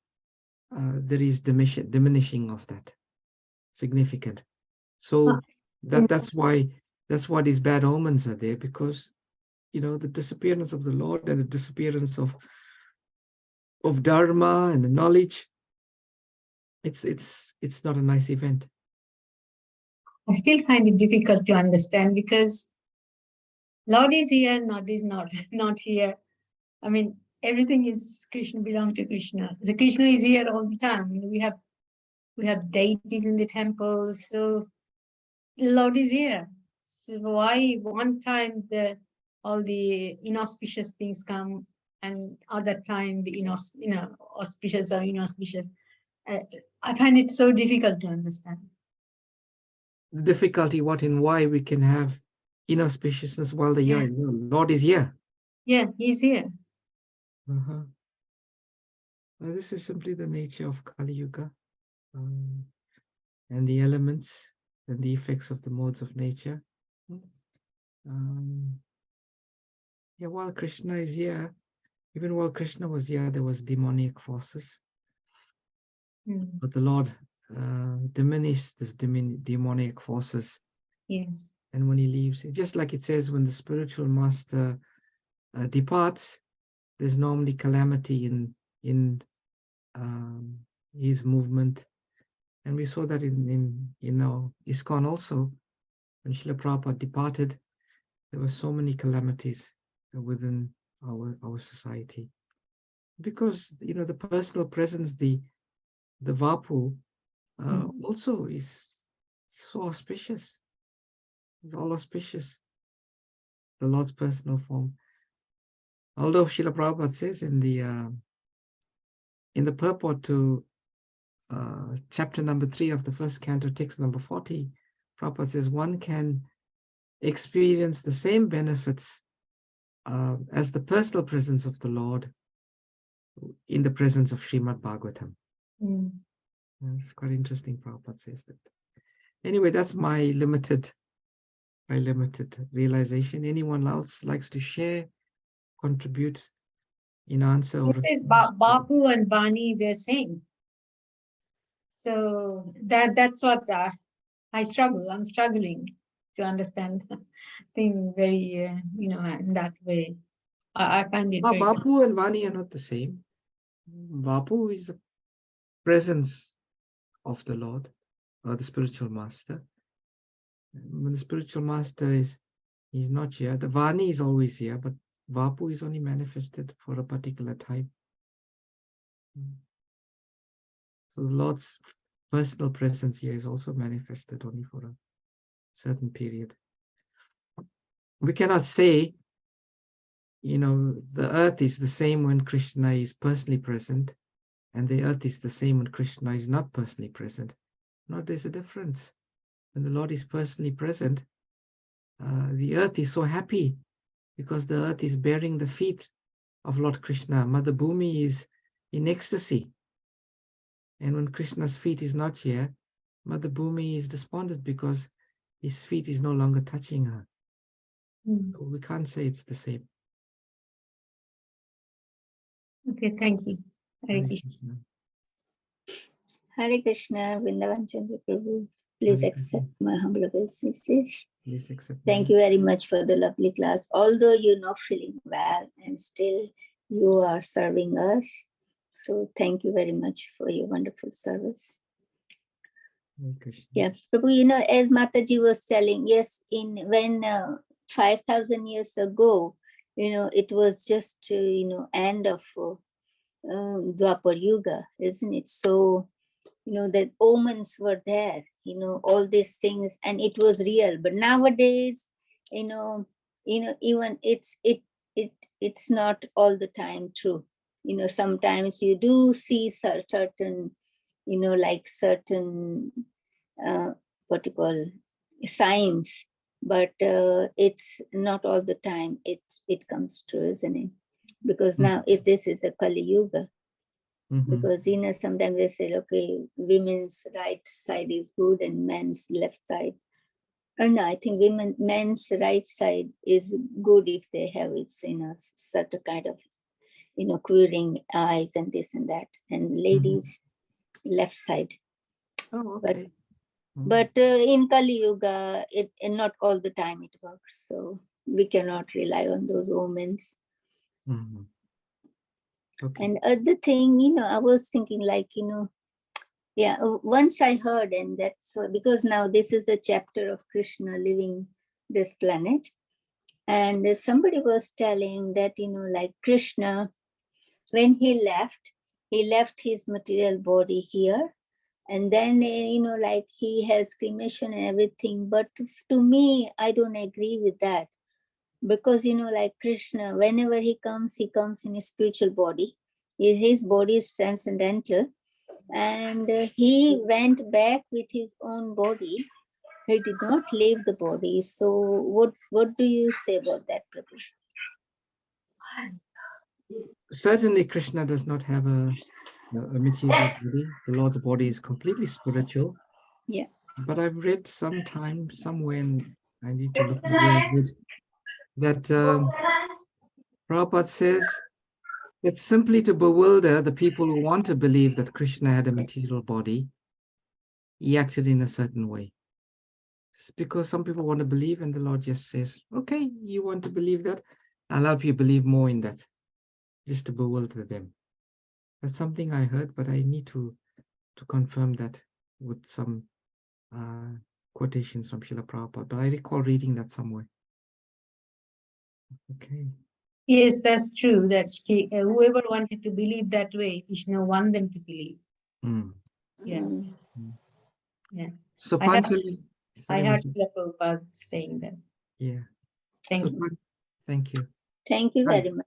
there is diminishing of that, significant. So that's why these bad omens are there, because the disappearance of the Lord and the disappearance of Dharma and the knowledge, it's not a nice event. I still find it difficult to understand, because Lord is here, Lord is not here. Everything is Krishna, belong to Krishna. The Krishna is here all the time. We have deities in the temples, so Lord is here. So why one time all the inauspicious things come, and other time the auspicious or inauspicious? I find it so difficult to understand. The difficulty, why we can have inauspiciousness while the Lord is here. Yeah, he's here. Well, this is simply the nature of Kali Yuga, and the elements and the effects of the modes of nature. While Krishna is here, even while Krishna was here, there was demonic forces. But the Lord diminished these demonic forces Yes. And when he leaves, it's just like it says, when the spiritual master departs, there's normally calamity in his movement. And we saw that in our ISKCON also. When Srila Prabhupada departed, there were so many calamities within our society. Because, you know, the personal presence, the Vapu, also is so auspicious. It's all auspicious. The Lord's personal form. Although Srila Prabhupada says in the purport to chapter number 3 of the first canto, text number 40, Prabhupada says one can experience the same benefits as the personal presence of the Lord in the presence of Srimad Bhagavatam. It's quite interesting. Prabhupada says that. Anyway, that's my limited realization. Anyone else likes to share, contribute in answer? Or This is Bapu and Bani, they're same. So that's what I struggle. I'm struggling to understand thing very, in that way. I find it very. Bapu and Vani are not the same. Bapu is the presence of the Lord, or the spiritual master. When the spiritual master is not here, the Vani is always here, but Vapu is only manifested for a particular time. So the Lord's personal presence here is also manifested only for a certain period. We cannot say, the earth is the same when Krishna is personally present, and the earth is the same when Krishna is not personally present. No, there's a difference. When the Lord is personally present, the earth is so happy because the earth is bearing the feet of Lord Krishna. Mother Bhumi is in ecstasy. And when Krishna's feet is not here, Mother Bhumi is despondent because his feet is no longer touching her. So we can't say it's the same. Okay, thank you. Hare Hare Krishna. Krishna. Hare Krishna, Vrindavan Chandra Prabhu. Please Hare accept Krishna. my humble obeisances. Please accept. Thank you very much for the lovely class. Although you're not feeling well and still you are serving us. So thank you very much for your wonderful service. Hare Krishna. Yeah, Prabhu, as Mataji was telling, yes, when 5,000 years ago, it was just, end of Dwapar Yuga, isn't it? So, that omens were there, all these things, and it was real. But nowadays, even it's not all the time true. Sometimes you do see certain, like certain, what you call, signs, but it's not all the time it comes true, isn't it? Because now if this is a Kali Yuga, because sometimes they say, okay, women's right side is good and men's left side. And I think men's right side is good if they have it's certain kind of queering eyes and this and that, and ladies left side. Oh, okay. But in Kali Yuga, and not all the time it works. So we cannot rely on those omens. Okay. And other thing, I was thinking like, once I heard, and that's because now this is a chapter of Krishna leaving this planet. And somebody was telling that, like Krishna, when he left his material body here. And then, like he has cremation and everything. But to me, I don't agree with that. Because, like Krishna, whenever he comes in a spiritual body. His body is transcendental. And he went back with his own body. He did not leave the body. So what do you say about that, Prabhu? Certainly, Krishna does not have a material body. The Lord's body is completely spiritual. Yeah. But I've read sometime, somewhere, and I need to look at where I read, that Prabhupada says it's simply to bewilder the people who want to believe that Krishna had a material body. He acted in a certain way. It's because some people want to believe, and the Lord just says, okay, you want to believe that? I'll help you believe more in that, just to bewilder them. That's something I heard, but I need to confirm that with some quotations from Srila Prabhupada. But I recall reading that somewhere. Okay. Yes, that's true. That whoever wanted to believe that way, Krishna want them to believe. Mm. Yeah. Mm. Yeah. So I heard Panchali, I sorry, heard Mataji. Srila Prabhupada saying that. Yeah. Thank So you. thank you. Thank you very much.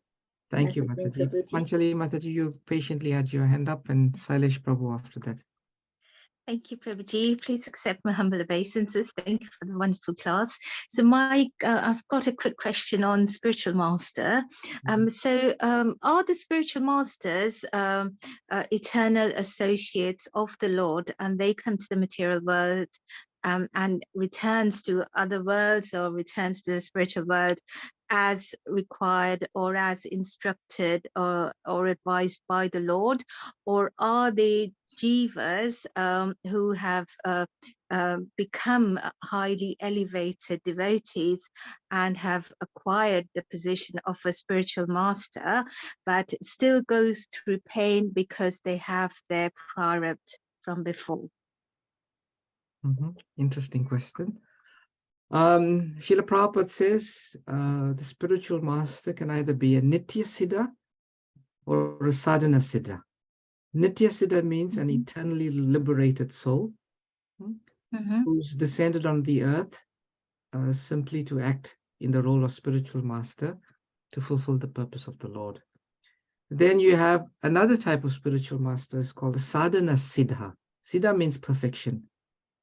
Thank you, Mataji and Mataji. Prabhuji. Panchali, Mataji, you patiently had your hand up, and Sailesh Prabhu after that. Thank you, Prabhuji. Please accept my humble obeisances. Thank you for the wonderful class. So I've got a quick question on spiritual master. Are the spiritual masters eternal associates of the Lord, and they come to the material world and returns to other worlds, or returns to the spiritual world as required or as instructed or advised by the Lord? Or are they jivas who have become highly elevated devotees and have acquired the position of a spiritual master, but still goes through pain because they have their prarabdha from before? Interesting question. Srila Prabhupada says the spiritual master can either be a Nitya Siddha or a Sadhana Siddha. Nitya Siddha means an eternally liberated soul who's descended on the earth simply to act in the role of spiritual master to fulfill the purpose of the Lord. Then you have another type of spiritual master is called a Sadhana Siddha. Siddha means perfection.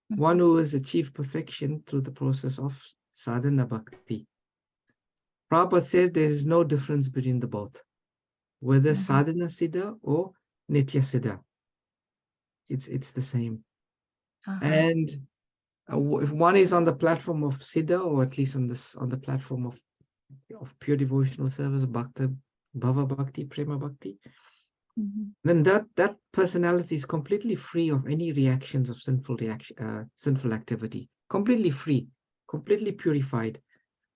One who has achieved perfection through the process of sadhana bhakti. Prabhupada said there is no difference between the both, whether sadhana siddha or nitya siddha. It's the same. And if one is on the platform of siddha, or at least on the platform of pure devotional service, bhakti, bhava bhakti, prema bhakti, then that personality is completely free of any reactions of sinful activity, completely free, completely purified.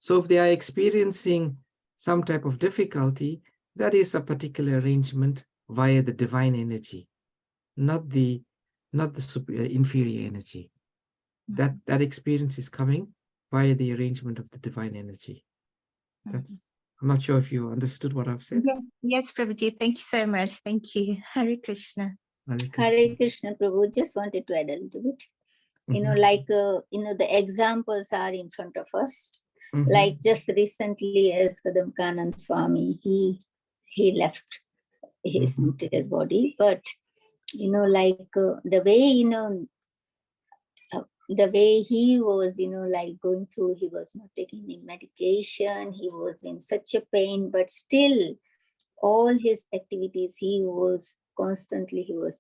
So if they are experiencing some type of difficulty, that is a particular arrangement via the divine energy, not the inferior energy. That experience is coming via the arrangement of the divine energy. I'm not sure if you understood what I've said. Yes, Prabhuji. Thank you so much. Thank you. Hare Krishna. Hare Krishna, Prabhu. Just wanted to add a little bit. The examples are in front of us. Like just recently, as Kadamkanand Swami, he left his material body, but the way the way he was going through, he was not taking any medication, he was in such a pain, but still all his activities, he was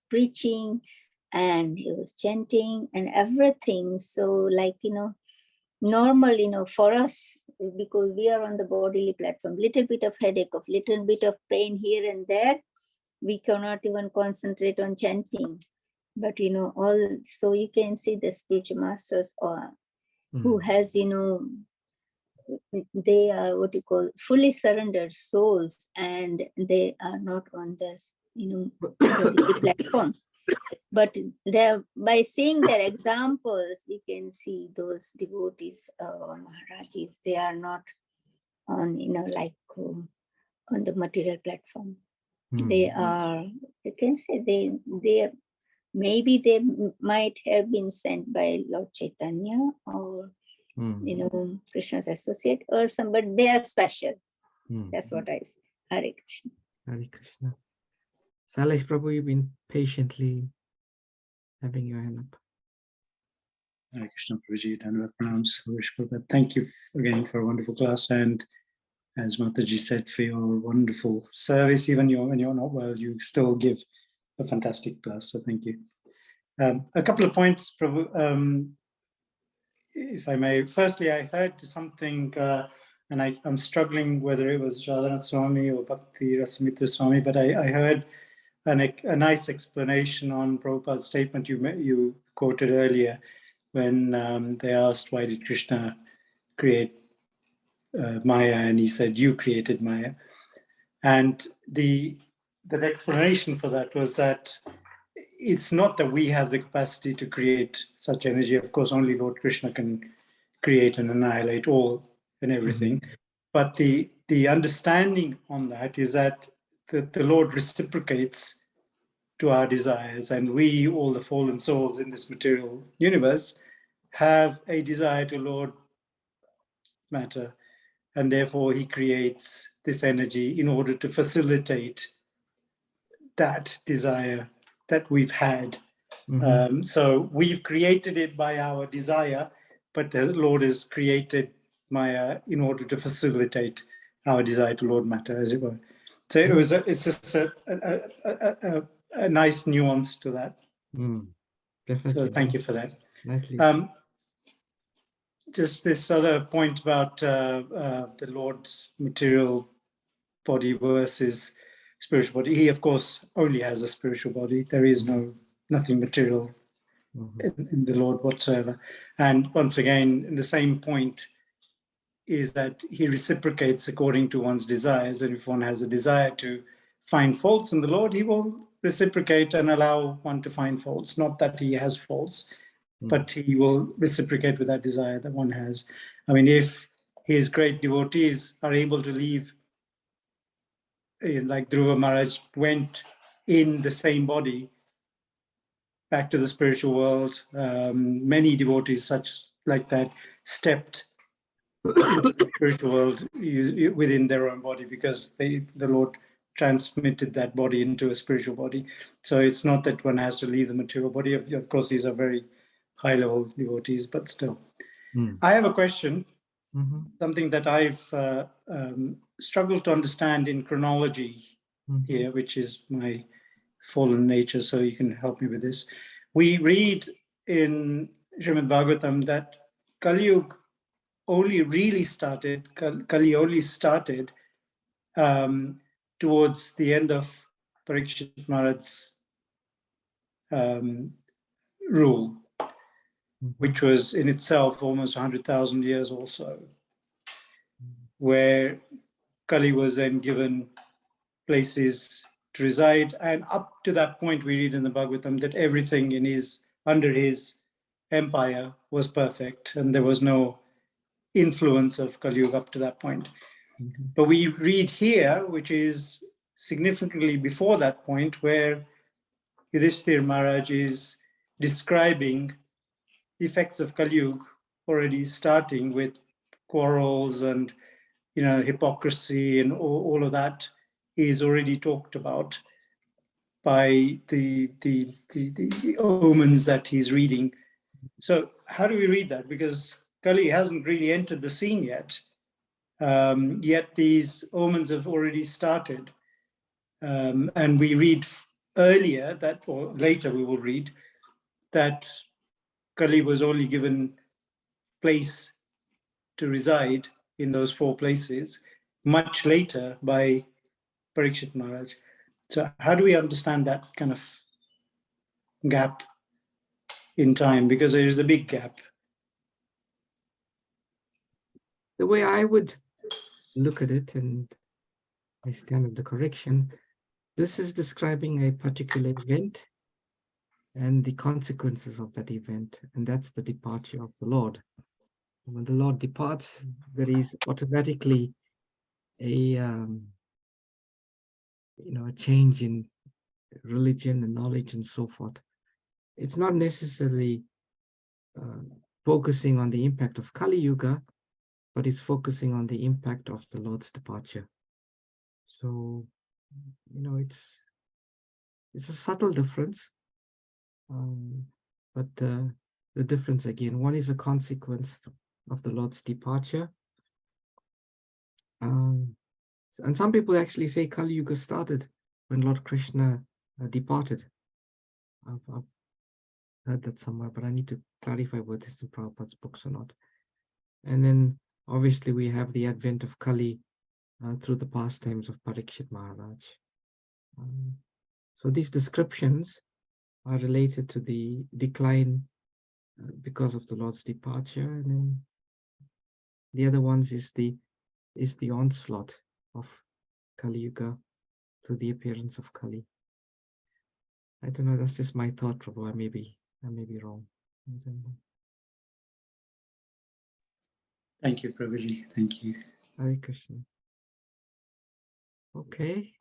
preaching and he was chanting and everything. So normal, for us, because we are on the bodily platform, little bit of headache, of little bit of pain here and there, we cannot even concentrate on chanting. But so you can see the spiritual masters who has they are fully surrendered souls, and they are not on the platform. But by seeing their examples, we can see those devotees or Maharajis, they are not on on the material platform. They are, you can say they maybe they might have been sent by Lord Chaitanya or Krishna's associate or some, but they are special. That's what I say. Hare Krishna. Hare Krishna. Sailesh Prabhu, you've been patiently having your hand up. Hare Krishna, Prabhuji, Dhanavad Pranams, Harish Prabhupada. Thank you again for a wonderful class, and as Mataji said, for your wonderful service. Even when you're not well, you still give a fantastic class, so thank you. A couple of points, Prabhu, if I may. Firstly, I heard something, and I'm struggling whether it was Radhanath Swami or Bhakti Rasamitra Swami, but I heard a nice explanation on Prabhupada's statement you quoted earlier, when they asked, why did Krishna create Maya? And he said, you created Maya. And the explanation for that was that it's not that we have the capacity to create such energy. Of course, only Lord Krishna can create and annihilate all and everything. But the understanding on that is that the Lord reciprocates to our desires, and we, all the fallen souls in this material universe, have a desire to Lord matter, and therefore he creates this energy in order to facilitate that desire that we've had. So we've created it by our desire, but the Lord has created Maya in order to facilitate our desire to Lord matter, as it were. So it's just a nice nuance to that. Definitely. So thank you for that. Nicely. Just this other point about the Lord's material body versus spiritual body. He, of course, only has a spiritual body. There is nothing material in the Lord whatsoever. And once again, the same point is that he reciprocates according to one's desires. And if one has a desire to find faults in the Lord, he will reciprocate and allow one to find faults. Not that he has faults, but he will reciprocate with that desire that one has. I mean, if his great devotees are able to leave, like Dhruva Maharaj went in the same body back to the spiritual world, many devotees such like that stepped into the spiritual world within their own body, because the Lord transmitted that body into a spiritual body. So it's not that one has to leave the material body. Of course, these are very high-level devotees, but still. I have a question, something that I've struggled to understand in chronology here, which is my fallen nature, so you can help me with this. We read in Srimad Bhagavatam that Kali Yuga only really started, Kali only started towards the end of Parikshit Maharaj's rule, which was in itself almost 100,000 years or so, where Kali was then given places to reside. And up to that point, we read in the Bhagavatam that everything under his empire was perfect, and there was no influence of Kali Yuga up to that point. But we read here, which is significantly before that point, where Yudhishthira Maharaj is describing the effects of Kali Yuga, already starting with quarrels and hypocrisy and all of that is already talked about by the omens that he's reading. So how do we read that? Because Kali hasn't really entered the scene yet. Yet these omens have already started. And we read earlier that, or later we will read, that Kali was only given place to reside in those 4 places much later by Parikshit Maharaj. So how do we understand that kind of gap in time? Because there is a big gap. The way I would look at it, and I stand at the correction, this is describing a particular event and the consequences of that event, and that's the departure of the Lord. When the Lord departs, there is automatically a a change in religion and knowledge and so forth. It's not necessarily focusing on the impact of Kali Yuga, but it's focusing on the impact of the Lord's departure. So, it's a subtle difference, but the difference again, one is a consequence of the Lord's departure. And some people actually say Kali Yuga started when Lord Krishna departed. I've heard that somewhere, but I need to clarify whether this is in Prabhupada's books or not. And then obviously we have the advent of Kali through the pastimes of Parikshit Maharaj. So these descriptions are related to the decline because of the Lord's departure, and then the other ones is the onslaught of Kali Yuga through the appearance of Kali. I don't know. That's just my thought, Prabhu. I may be wrong. I don't know. Thank you, Prabhuji. Thank you. Hare Krishna. Okay.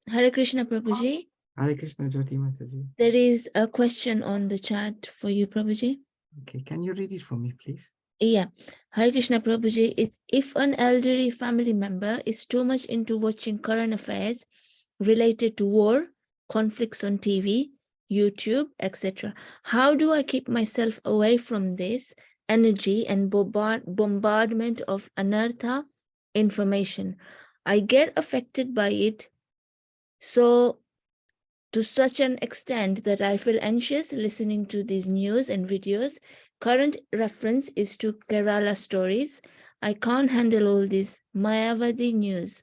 Hare Krishna, Prabhuji. Hare Krishna, Jyoti Mataji. There is a question on the chat for you, Prabhuji. Okay, can you read it for me, please? Yeah, Hare Krishna Prabhuji, if an elderly family member is too much into watching current affairs related to war, conflicts on TV, YouTube, etc., how do I keep myself away from this energy and bombardment of anartha information? I get affected by it so to such an extent that I feel anxious listening to these news and videos. Current reference is to Kerala stories. I can't handle all this Mayavadi news.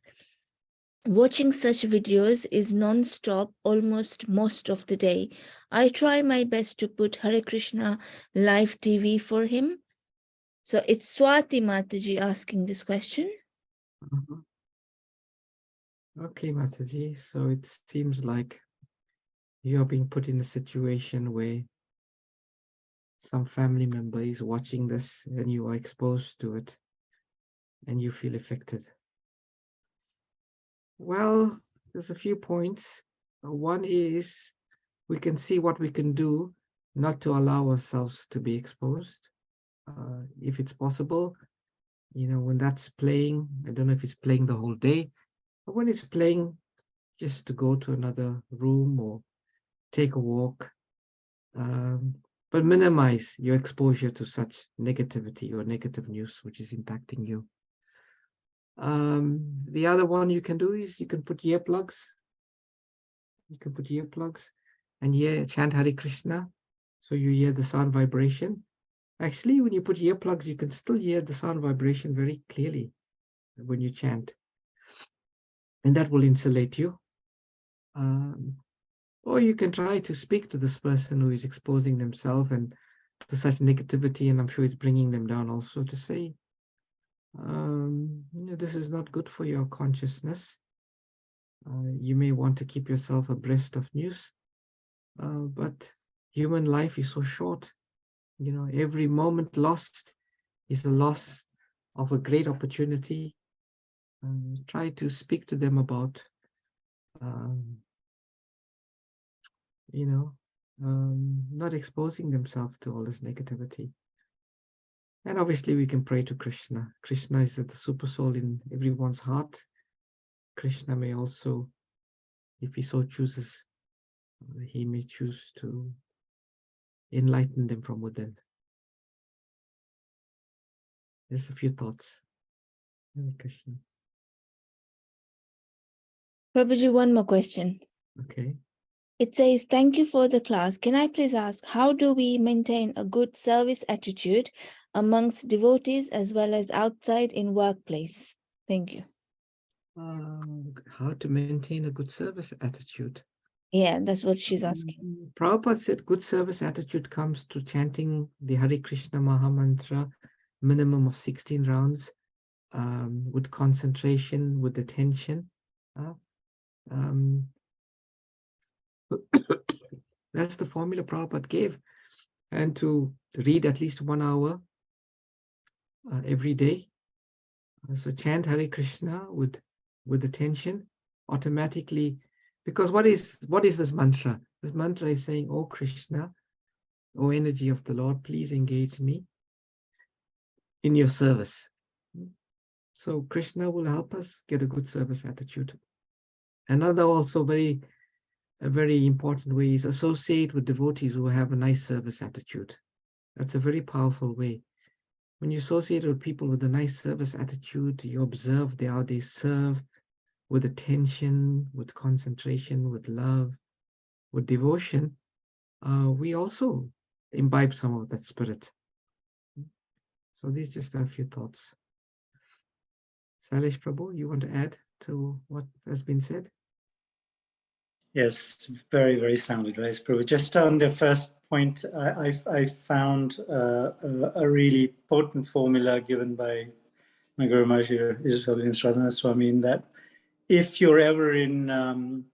Watching such videos is non-stop almost most of the day. I try my best to put Hare Krishna live TV for him. So it's Swati Mataji asking this question. Mhm. Okay, Mataji. So it seems like you are being put in a situation where some family member is watching this and you are exposed to it and you feel affected. Well, there's a few points. One is we can see what we can do not to allow ourselves to be exposed. If it's possible, when that's playing, I don't know if it's playing the whole day, but when it's playing, just to go to another room or take a walk, but minimize your exposure to such negativity or negative news which is impacting you. The other one you can do is you can put earplugs. You can put earplugs and chant Hare Krishna, so you hear the sound vibration. Actually, when you put earplugs, you can still hear the sound vibration very clearly when you chant, and that will insulate you. Or you can try to speak to this person who is exposing themselves and to such negativity, and I'm sure it's bringing them down also, to say, this is not good for your consciousness. You may want to keep yourself abreast of news, but human life is so short. Every moment lost is a loss of a great opportunity. Try to speak to them about, not exposing themselves to all this negativity. And obviously we can pray to Krishna. Krishna is at the super soul in everyone's heart. Krishna may also, if he so chooses, he may choose to enlighten them from within. Just a few thoughts. Hare Krishna. Prabhuji, one more question. Okay. It says, thank you for the class. Can I please ask, how do we maintain a good service attitude amongst devotees as well as outside in workplace? Thank you. How to maintain a good service attitude? Yeah, that's what she's asking. Prabhupada said good service attitude comes to chanting the Hare Krishna Maha Mantra, minimum of 16 rounds, with concentration, with attention. That's the formula Prabhupada gave. And to read at least 1 hour every day. So chant Hare Krishna with attention automatically. Because what is this mantra? This mantra is saying, "Oh Krishna, oh energy of the Lord, please engage me in your service." So Krishna will help us get a good service attitude. Another also a very important way is associate with devotees who have a nice service attitude. That's a very powerful way. When you associate with people with a nice service attitude, you observe how they serve with attention, with concentration, with love, with devotion. We also imbibe some of that spirit. So these just are a few thoughts. Sailesh Prabhu, you want to add to what has been said? Yes, very, very sound advice, Prabhu. Just on the first point, I found a really potent formula given by my Guru Maharishi Radhanath Swami, in that if you're ever in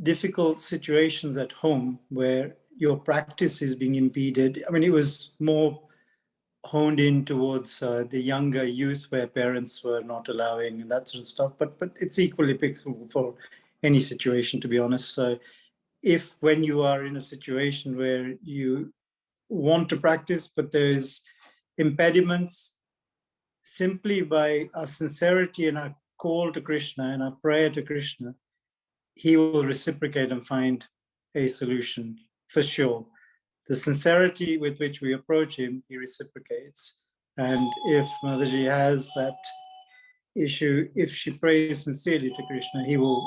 difficult situations at home where your practice is being impeded, I mean, it was more honed in towards the younger youth where parents were not allowing and that sort of stuff, but it's equally applicable for any situation, to be honest. So if when you are in a situation where you want to practice, but there's impediments, simply by our sincerity and our call to Krishna and our prayer to Krishna, he will reciprocate and find a solution for sure. The sincerity with which we approach him, he reciprocates. And if Mataji has that issue, if she prays sincerely to Krishna, he will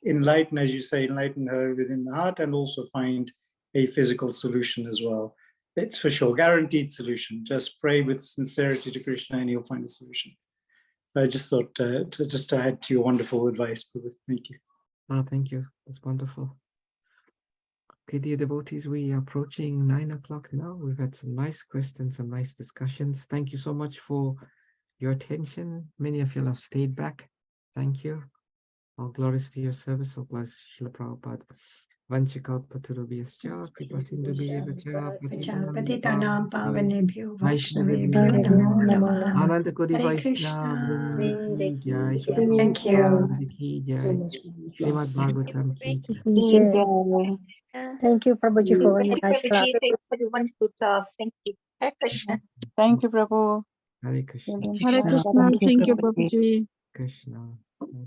enlighten, as you say, enlighten her within the heart, and also find a physical solution as well. It's for sure, guaranteed solution. Just pray with sincerity to Krishna and he'll find a solution. So I just thought to add to your wonderful advice, Prabhu. Thank you. Oh, thank you. That's wonderful. Okay, dear devotees, we are approaching 9 o'clock now. We've had some nice questions, some nice discussions. Thank you so much for your attention. Many of you have stayed back. Thank you. All glories to your service. All glories to Srila Prabhupada. Vanchikalpatarubhyascha, Kripasindubhyeva Patitanam pavanebhyo Vaishnavebhyo Vaishnavebhyo namo Namo namaha. Ananda Kodi Hare Vaishnava Krishna. Vrinda Ki Jai, Shri Thank Guru Maharaj Ki Jai, Srimad Bhagavatam Ki Jai. Thank you, Prabhuji, for Thank a you, nice class. Prabhuji. Thank you for the wonderful class. Thank you. Hare Krishna. Thank you, Prabhu. Hare Krishna, Hare Krishna. Thank you, Prabhuji. Krishna.